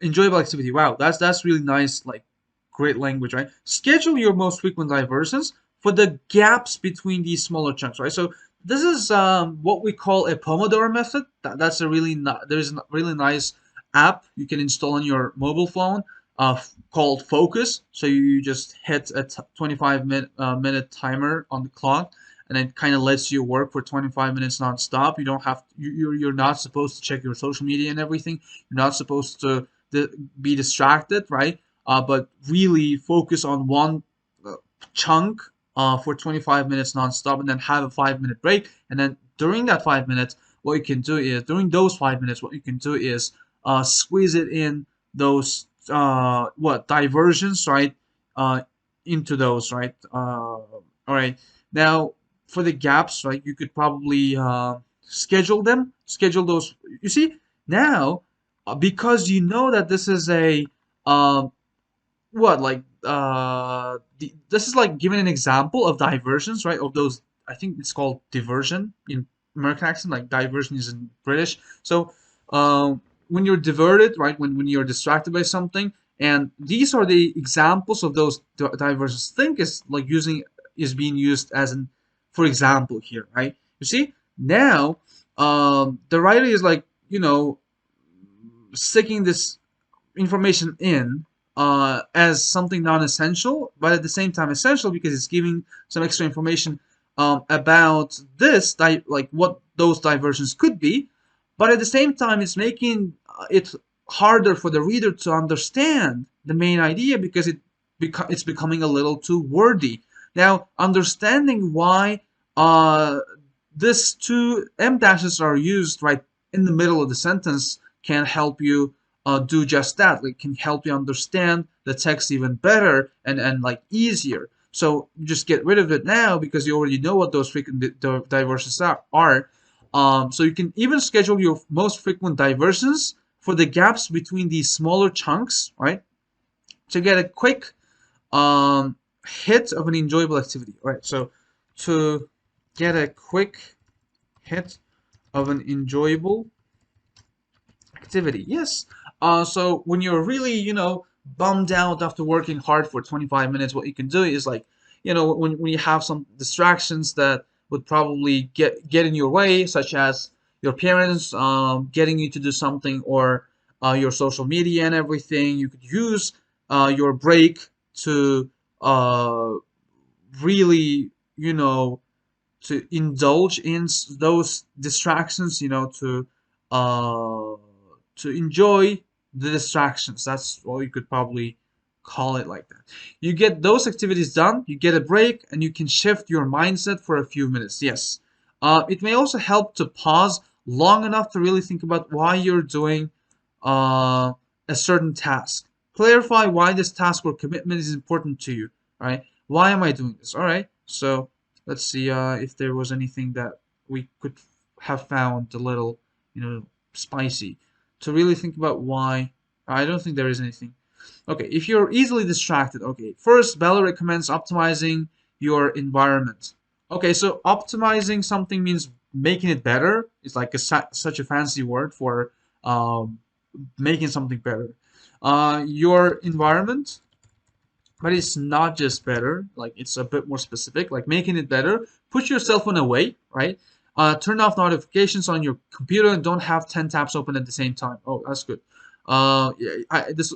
Speaker 1: enjoyable activity. Wow, that's really nice, like great language, right? Schedule your most frequent diversions for the gaps between these smaller chunks, right? So this is what we call a Pomodoro method. That's a there's a really nice app you can install on your mobile phone called Focus. So you just hit a 25 minute timer on the clock, and it kind of lets you work for 25 minutes nonstop. You don't have you're not supposed to check your social media and everything. You're not supposed to be distracted, right? But really focus on one uh, chunk for 25 minutes nonstop, and then have a 5 minute break. And then during that 5 minutes, what you can do is during those 5 minutes, what you can do is squeeze it in those what diversions, right? Uh, into those, right? All right. Now for the gaps, right? You could probably schedule them, schedule those. You see now because you know that this is a um what like this is like giving an example of diversions, right? Of those, I think it's called diversion in American accent, like diversion is in British. So when you're diverted, right? When you're distracted by something, and these are the examples of those diversions. Think is like using is being used as an for example here, right? You see now the writer is like sticking this information in as something non-essential, but at the same time essential because it's giving some extra information about this, like what those diversions could be, but at the same time it's making it harder for the reader to understand the main idea because it's becoming a little too wordy. Now, understanding why this two M dashes are used right in the middle of the sentence can help you do just that. Like can help you understand the text even better and like easier. So you just get rid of it now because you already know what those frequent diversions are. So you can even schedule your most frequent diversions for the gaps between these smaller chunks, right? To get a quick hit of an enjoyable activity. All right. So to get a quick hit of an enjoyable activity. Yes. So when you're really, bummed out after working hard for 25 minutes, what you can do is like, when you have some distractions that would probably get in your way, such as your parents getting you to do something or your social media and everything, you could use your break to uh, really, to indulge in those distractions, uh, to enjoy the distractions. That's what you could probably call it like that. You get those activities done, you get a break, and you can shift your mindset for a few minutes. Yes. It may also help to pause long enough to really think about why you're doing uh, a certain task. Clarify why this task or commitment is important to you. Right? Why am I doing this? All right. So let's see if there was anything that we could have found a little, spicy. To really think about why. I don't think there is anything. Okay, if you're easily distracted, okay, first, Bella recommends optimizing your environment. Okay, so optimizing something means making it better. It's like such a fancy word for um, making something better. Your environment, but it's not just better, like it's a bit more specific, like making it better. Put your cell phone away, right? Turn off notifications on your computer and don't have 10 tabs open at the same time. Oh, that's good. Yeah, this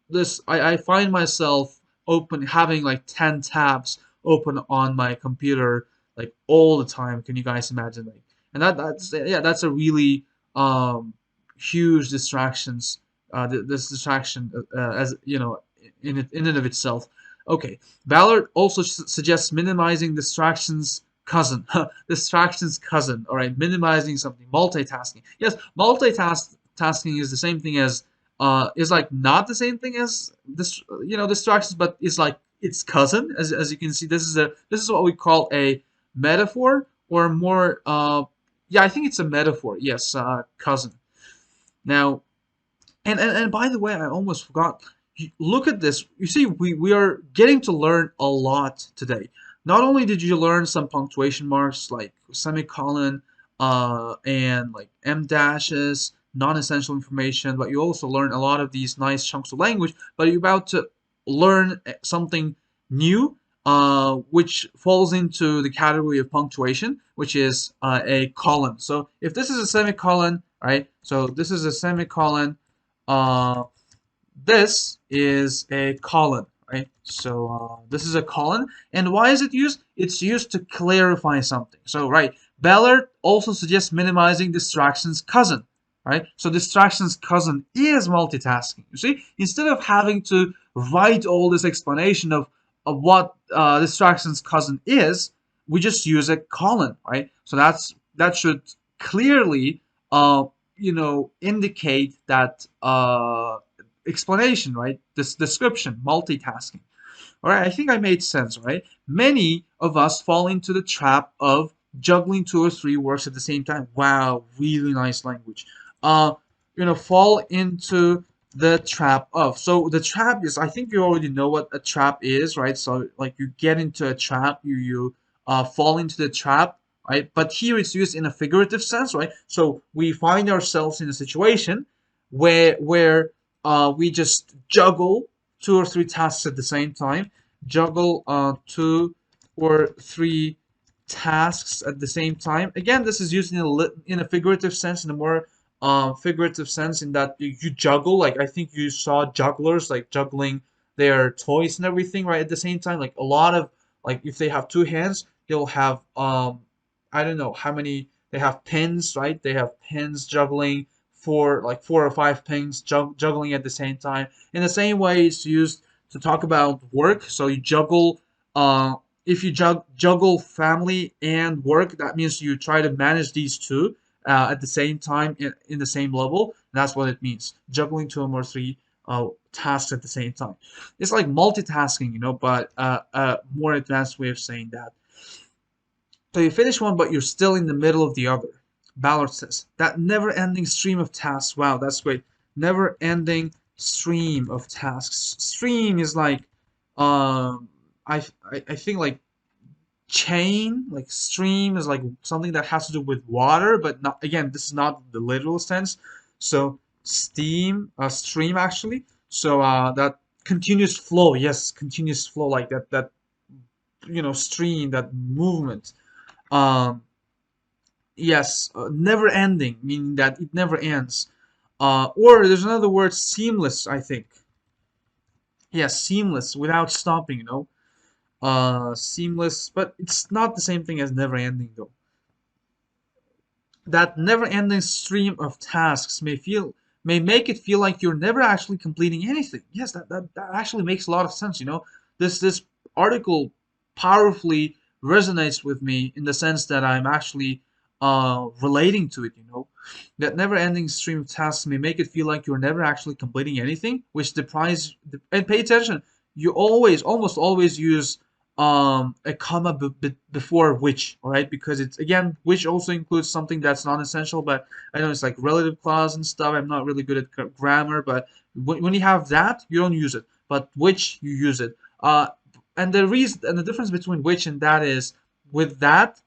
Speaker 1: this I find myself open having like 10 tabs open on my computer like all the time. Can you guys imagine, like, and that's yeah, that's a really huge distractions this distraction as in and of itself. Okay, Ballard also suggests minimizing distractions cousin. Distractions cousin. All right, minimizing something, multitasking. Yes, multitasking multitasking is the same thing as is like not the same thing as this, distractions, but it's like its cousin. As you can see, this is what we call a metaphor, or more, yeah, I think it's a metaphor. Yes, cousin. Now, and by the way, I almost forgot. Look at this. You see, we are getting to learn a lot today. Not only did you learn some punctuation marks like semicolon, and like M dashes, non-essential information, but you also learn a lot of these nice chunks of language. But you're about to learn something new, which falls into the category of punctuation, which is a colon. So if this is a semicolon, right? So this is a semicolon, uh, this is a colon, right? So this is a colon, and why is it used? It's used to clarify something. So right, Ballard also suggests minimizing distractions cousin, right? So distractions cousin is multitasking. You see, instead of having to write all this explanation of what distractions cousin is, we just use a colon, right? So that should clearly indicate that explanation, right? This description, multitasking. All right, I think I made sense, right? Many of us fall into the trap of juggling two or three works at the same time. Wow, really nice language. Uh, fall into the trap of. So the trap is, I think you already know what a trap is, right? So like you get into a trap, you fall into the trap, right? But here it's used in a figurative sense, right? So we find ourselves in a situation where we just juggle two or three tasks at the same time. Juggle two or three tasks at the same time. Again, this is used in a figurative sense, in a more figurative sense, in that you juggle. Like I think you saw jugglers like juggling their toys and everything, right? At the same time, like a lot of, like if they have two hands, they'll have I don't know how many they have pins, right? They have pins juggling four or five pins juggling at the same time. In the same way, it's used to talk about work. So you juggle. If you juggle family and work, that means you try to manage these two at the same time in the same level. That's what it means. Juggling two or three tasks at the same time. It's like multitasking, but a more advanced way of saying that. So you finish one, but you're still in the middle of the other. Ballard says that never-ending stream of tasks. Wow, that's great. Never-ending stream of tasks. Stream is like, I think like chain, like stream is like something that has to do with water, but not, again, this is not the literal sense. So stream actually. So that continuous flow. Yes, continuous flow, like that stream, that movement. Um, yes, never ending, meaning that it never ends. Or there's another word, seamless, I think. Yes, seamless, without stopping, seamless, but it's not the same thing as never ending, though. That never ending stream of tasks may make it feel like you're never actually completing anything. Yes, that actually makes a lot of sense, This article powerfully resonates with me in the sense that I'm actually relating to it, That never ending stream of tasks may make it feel like you're never actually completing anything, which deprives, and pay attention, you almost always use a comma before which, all right? Because it's, again, which also includes something that's non-essential, but I know it's like relative clause and stuff. I'm not really good at grammar, but when you have that, you don't use it, but which, you use it. And the reason and the difference between which and that is, with that,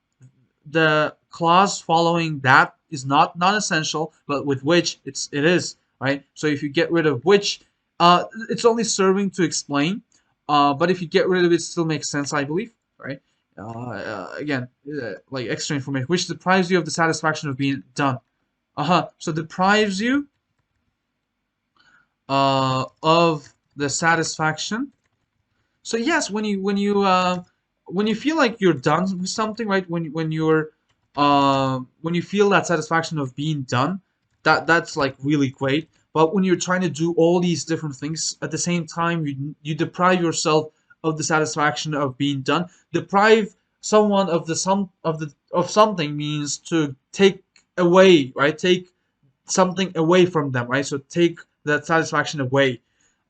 Speaker 1: the clause following that is not non-essential, but with which it is, right? So if you get rid of which, it's only serving to explain. But if you get rid of it, still makes sense, I believe, right? Again, like extra information, which deprives you of the satisfaction of being done. So deprives you of the satisfaction. So yes, when you feel like you're done with something, right? When you feel that satisfaction of being done, that's like really great. But when you're trying to do all these different things at the same time, you deprive yourself of the satisfaction of being done. Deprive someone of the some of something means to take away, right? Take something away from them, right? So take that satisfaction away.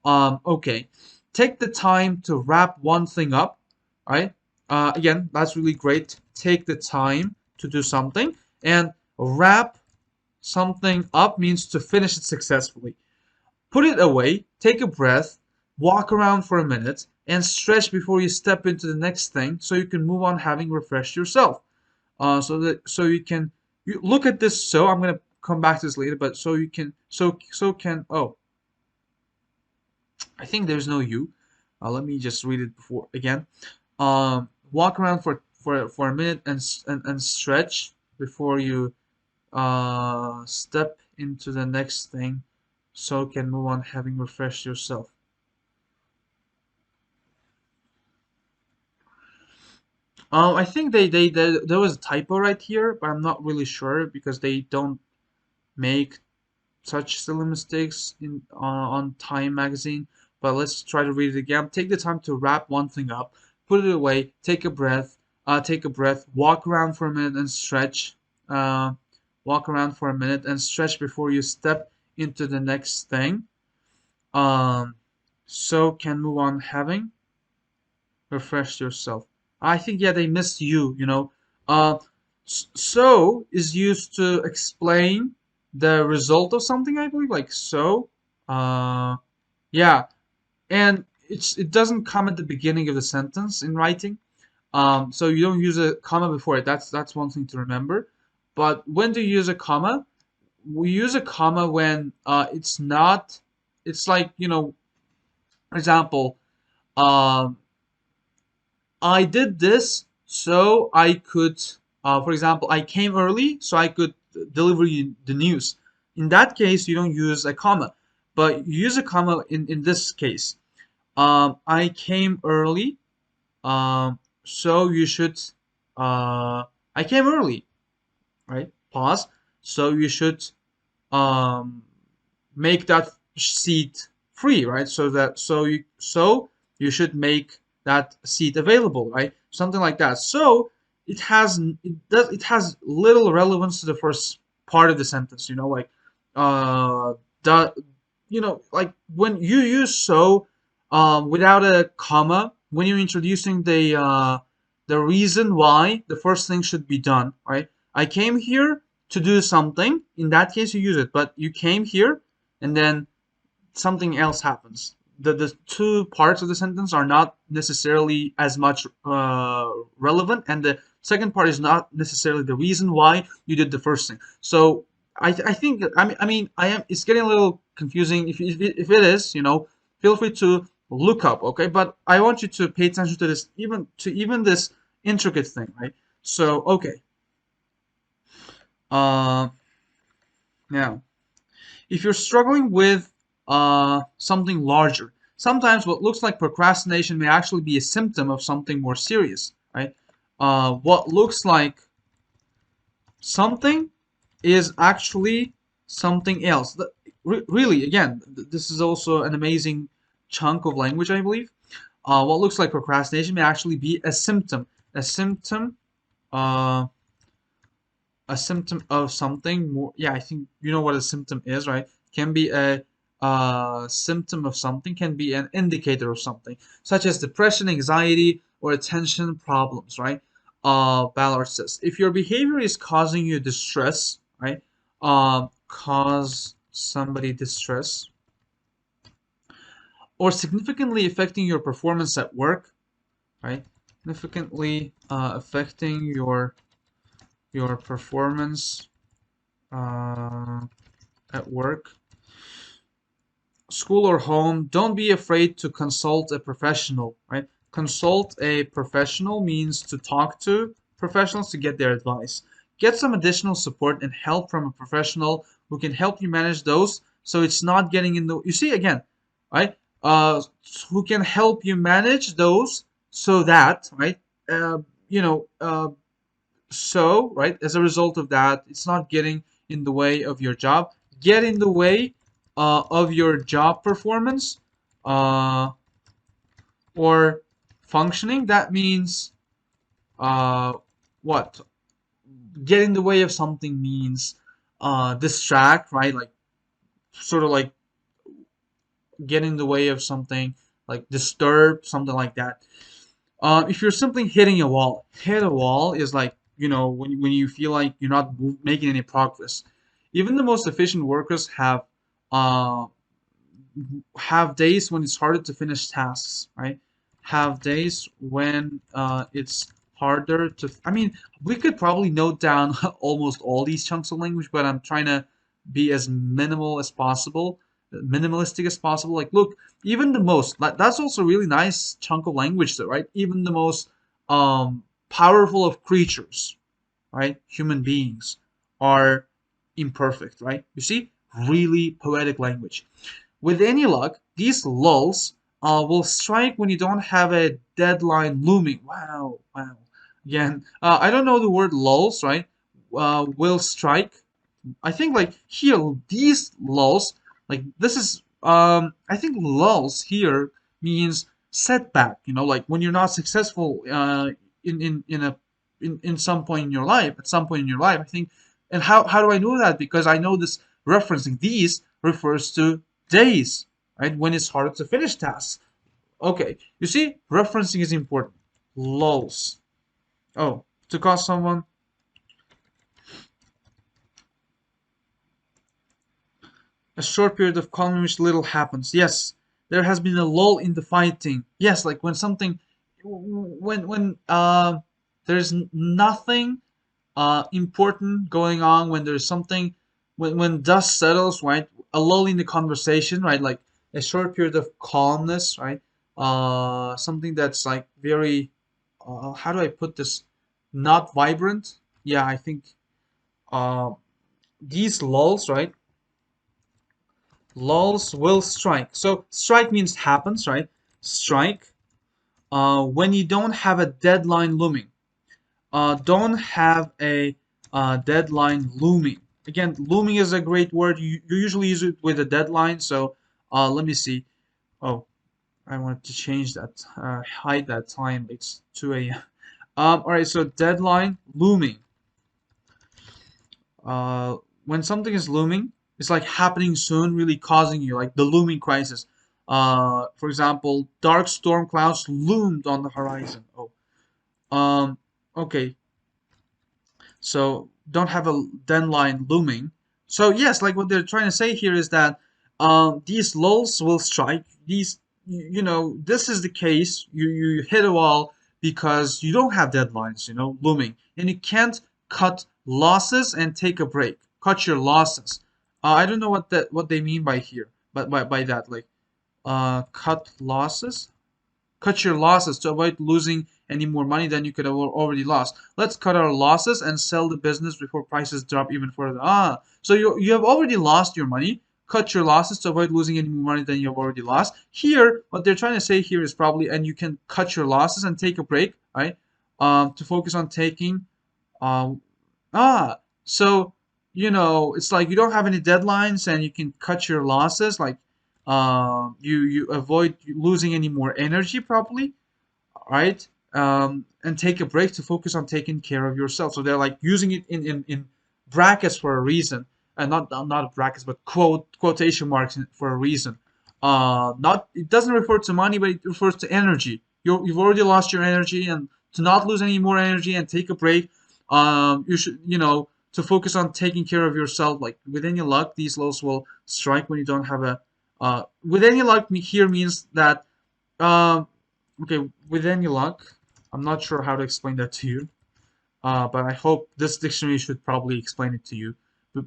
Speaker 1: Okay, take the time to wrap one thing up, right? Again, that's really great. Take the time to do something, and wrap something up means to finish it successfully. Put it away, take a breath, walk around for a minute, and stretch before you step into the next thing, so you can move on having refreshed yourself. So you can you look at this. So I'm gonna come back to this later, but so you can oh, I think there's no you. Let me just read it before again. Walk around for a minute and stretch before you step into the next thing, so you can move on having refreshed yourself. I think there was a typo right here, but I'm not really sure because they don't make such silly mistakes in on Time magazine. But let's try to read it again. Take the time to wrap one thing up, put it away, take a breath, walk around for a minute and stretch. Uh, Walk around for a minute and stretch before you step into the next thing. Um, so can move on having refreshed yourself. I think yeah they missed you. Uh, so is used to explain the result of something. I believe like so. Uh, yeah, and it doesn't come at the beginning of the sentence in writing. So you don't use a comma before it. That's one thing to remember. But when do you use a comma? We use a comma when it's not. It's like for example, um, I did this so I could, for example, I came early so I could deliver you the news. In that case, you don't use a comma, but you use a comma in this case. I came early, so you should, I came early, right? Pause. So you should um, make that seat free, right? So you should make that seat available, right? Something like that. So it has little relevance to the first part of the sentence, like uh the like when you use so without a comma when you're introducing the reason why the first thing should be done, right? I came here to do something. In that case, you use it, but you came here and then something else happens. The two parts of the sentence are not necessarily as much relevant, and the second part is not necessarily the reason why you did the first thing. So I think I am it's getting a little confusing. If it is, feel free to look up, okay? But I want you to pay attention to this, even this intricate thing, right? So okay, uh, now. If you're struggling with something larger, sometimes what looks like procrastination may actually be a symptom of something more serious, right? What looks like something is actually something else. Really, again, this is also an amazing chunk of language, I believe. What looks like procrastination may actually be a symptom. A symptom, uh, a symptom of something more. Yeah, I think you know what a symptom is, right? Can be a symptom of something, can be an indicator of something, such as depression, anxiety, or attention problems, right? Ballard says if your behavior is causing you distress, right? Cause somebody distress or significantly affecting your performance at work, right? Significantly affecting your performance uh, at work, school, or home, don't be afraid to consult a professional, right? Consult a professional means to talk to professionals to get their advice. Get some additional support and help from a professional who can help you manage those so it's not getting in the you see again, right? Who can help you manage those so that, right? Uh, you know, uh, so, right, as a result of that, it's not getting in the way of your job. Get in the way of your job performance uh, or functioning. That means uh, what? Get in the way of something means distract, right? Like sort of like get in the way of something, like disturb, something like that. If you're simply hitting a wall, hit a wall is like, when you feel like you're not making any progress. Even the most efficient workers uh, have days when it's harder to finish tasks, right? Have days when it's harder to. I mean, we could probably note down almost all these chunks of language, but I'm trying to be as minimal as possible, minimalistic as possible. Like, look, even the most. That's also a really nice chunk of language, though, right? Even the most powerful of creatures, right? Human beings are imperfect, right? You see, really poetic language. With any luck, these lulls will strike when you don't have a deadline looming. Wow, wow. Again, I don't know the word lulls, right? Will strike. I think like here, these lulls, like this is, I think lulls here means setback. Like when you're not successful in some point in your life, at some point in your life. I think, and how do I know that? Because I know this referencing these refers to days, right? When it's harder to finish tasks. Okay, you see, referencing is important. Lulls. Oh, to cause someone a short period of calm in which little happens. Yes, there has been a lull in the fighting. Yes, like when something, when there's nothing important going on, when there's something, when dust settles, right? A lull in the conversation, right? Like a short period of calmness, right? Something that's like very, how do I put this? Not vibrant. Yeah, I think uh, these lulls, right? Lulls will strike. So strike means happens, right? Strike. When you don't have a deadline looming. Don't have a deadline looming. Again, looming is a great word. You usually use it with a deadline. So let me see. Oh, I want to change that. Hide that time. It's 2 a.m. All right. So deadline looming. Uh, when something is looming, it's like happening soon, really causing you like the looming crisis. For example, dark storm clouds loomed on the horizon. Oh, okay. So don't have a deadline looming. So yes, like what they're trying to say here is that these lulls will strike. This is the case. You hit a wall because you don't have deadlines, looming, and you can't cut losses and take a break. Cut your losses. I don't know what they mean by here, but by that, like cut losses. Cut your losses to avoid losing any more money than you could have already lost. Let's cut our losses and sell the business before prices drop even further. So you have already lost your money. Cut your losses to avoid losing any more money than you have already lost. Here, what they're trying to say here is probably, and you can cut your losses and take a break, right? To focus on taking um, Ah, so it's like you don't have any deadlines and you can cut your losses. Like, you avoid losing any more energy, probably, right? And take a break to focus on taking care of yourself. So they're like using it in brackets for a reason, and not brackets, but quotation marks for a reason. Not It doesn't refer to money, but it refers to energy. You've already lost your energy, and to not lose any more energy and take a break, you should to focus on taking care of yourself. Like with any luck, these lows will strike when you don't have a. With any luck here means that um, okay, with any luck, I'm not sure how to explain that to you, but I hope this dictionary should probably explain it to you, but,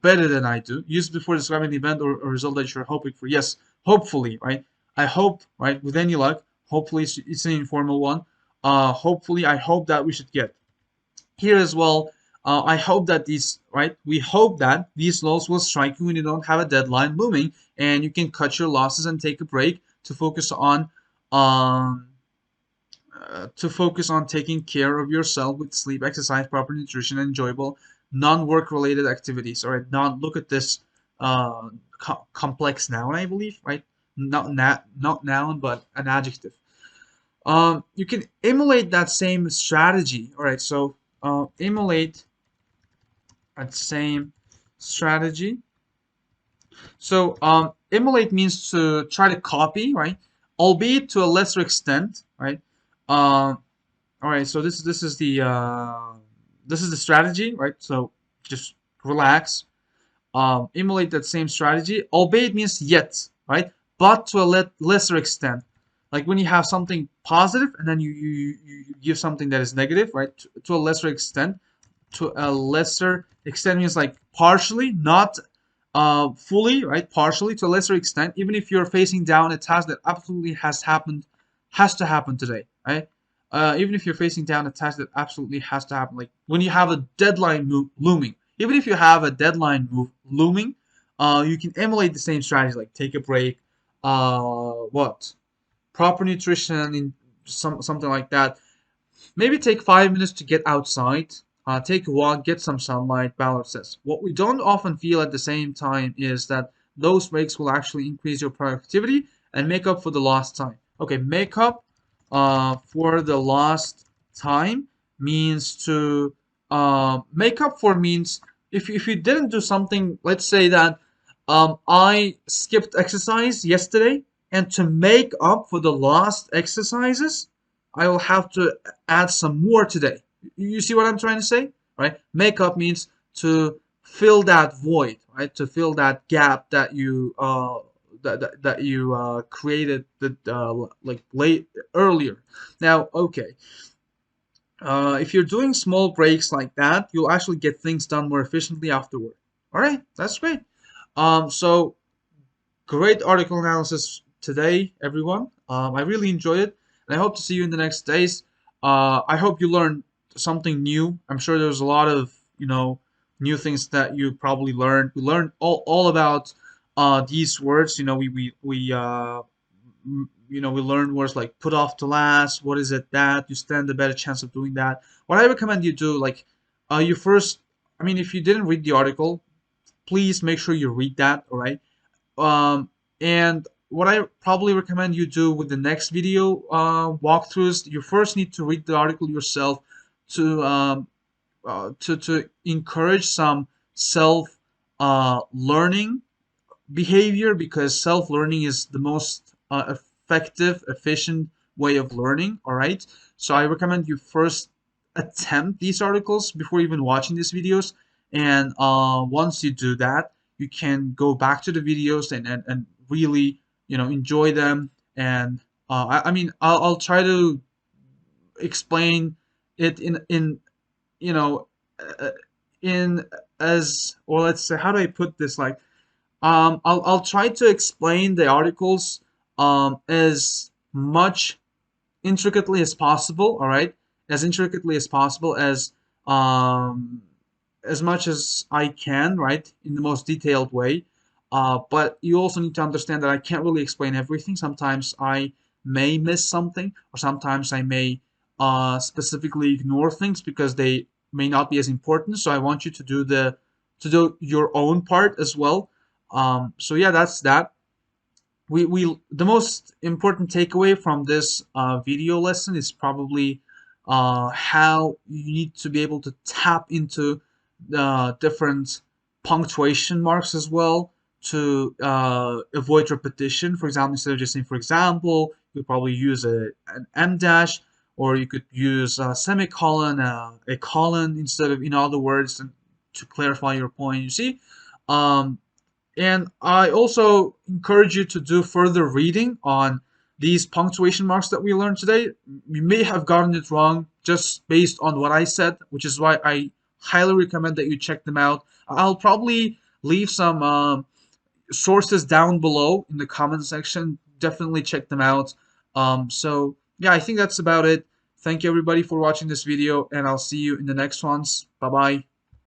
Speaker 1: better than I do. Used before describing the event or result that you're hoping for. Yes, hopefully, right? I hope, right? With any luck, hopefully it's an informal one. Hopefully, I hope that we should get here as well. I hope that these, right? We hope that these laws will strike you when you don't have a deadline looming, and you can cut your losses and take a break um, to focus on taking care of yourself with sleep, exercise, proper nutrition, and enjoyable non-work related activities. All right, now look at this complex noun, I believe, right? Not noun, but an adjective. You can emulate that same strategy. All right, so emulate that same strategy. So emulate means to try to copy, right? Albeit to a lesser extent, right? All right, so this is the strategy, right? So just relax, emulate that same strategy. Albeit means yet, right? But to a lesser extent. Like when you have something positive and then you give something that is negative, right? To a lesser extent. To a lesser extent means like partially, not fully, right? Partially to a lesser extent. Even if you're facing down a task that absolutely has to happen today, right? Even if you're facing down a task that absolutely has to happen, like when you have a deadline looming, even if you have a deadline looming, you can emulate the same strategy, like take a break, what proper nutrition, in something like that. Maybe take 5 minutes to get outside, take a walk, get some sunlight, balance this. What we don't often feel at the same time is that those breaks will actually increase your productivity and make up for the lost time. Okay, make up for the lost time means to make up for means if you didn't do something, let's say that I skipped exercise yesterday, and to make up for the lost exercises, I will have to add some more today. You see what I'm trying to say, right? Make up means to fill that void, right? To fill that gap that you created that like late earlier. Now, okay, if you're doing small breaks like that, you'll actually get things done more efficiently afterward. All right, that's great. So great article analysis today, everyone. I really enjoyed it, and I hope to see you in the next days. I hope you learned something new. I'm sure there's a lot of new things that you probably learned. We learned all about these words. We learned words like put off to last. What is it that you stand a better chance of doing that? What I recommend you do, like, you first. I mean, if you didn't read the article, please make sure you read that. All right. And what I probably recommend you do with the next video walkthroughs, you first need to read the article yourself to to encourage some self learning behavior, because self-learning is the most effective, efficient way of learning. All right. So I recommend you first attempt these articles before even watching these videos. And once you do that, you can go back to the videos and really, enjoy them. And I mean, I'll try to explain it in you know, uh, in as, or let's say, how do I put this? Like, I'll try to explain the articles as much intricately as possible. All right, as intricately um, as much as I can, right, in the most detailed way. But you also need to understand that I can't really explain everything. Sometimes I may miss something, or sometimes I may specifically ignore things because they may not be as important. So I want you to do your own part as well. So yeah, that's that. We the most important takeaway from this video lesson is probably how you need to be able to tap into the different punctuation marks as well to avoid repetition. For example, instead of just saying, for example, you could probably use an M dash, or you could use a semicolon, a colon instead of, in other words, to clarify your point. You see, um, and I also encourage you to do further reading on these punctuation marks that we learned today. You may have gotten it wrong just based on what I said, which is why I highly recommend that you check them out. I'll probably leave some sources down below in the comment section. Definitely check them out. So yeah, I think that's about it. Thank you everybody for watching this video, and I'll see you in the next ones. Bye bye.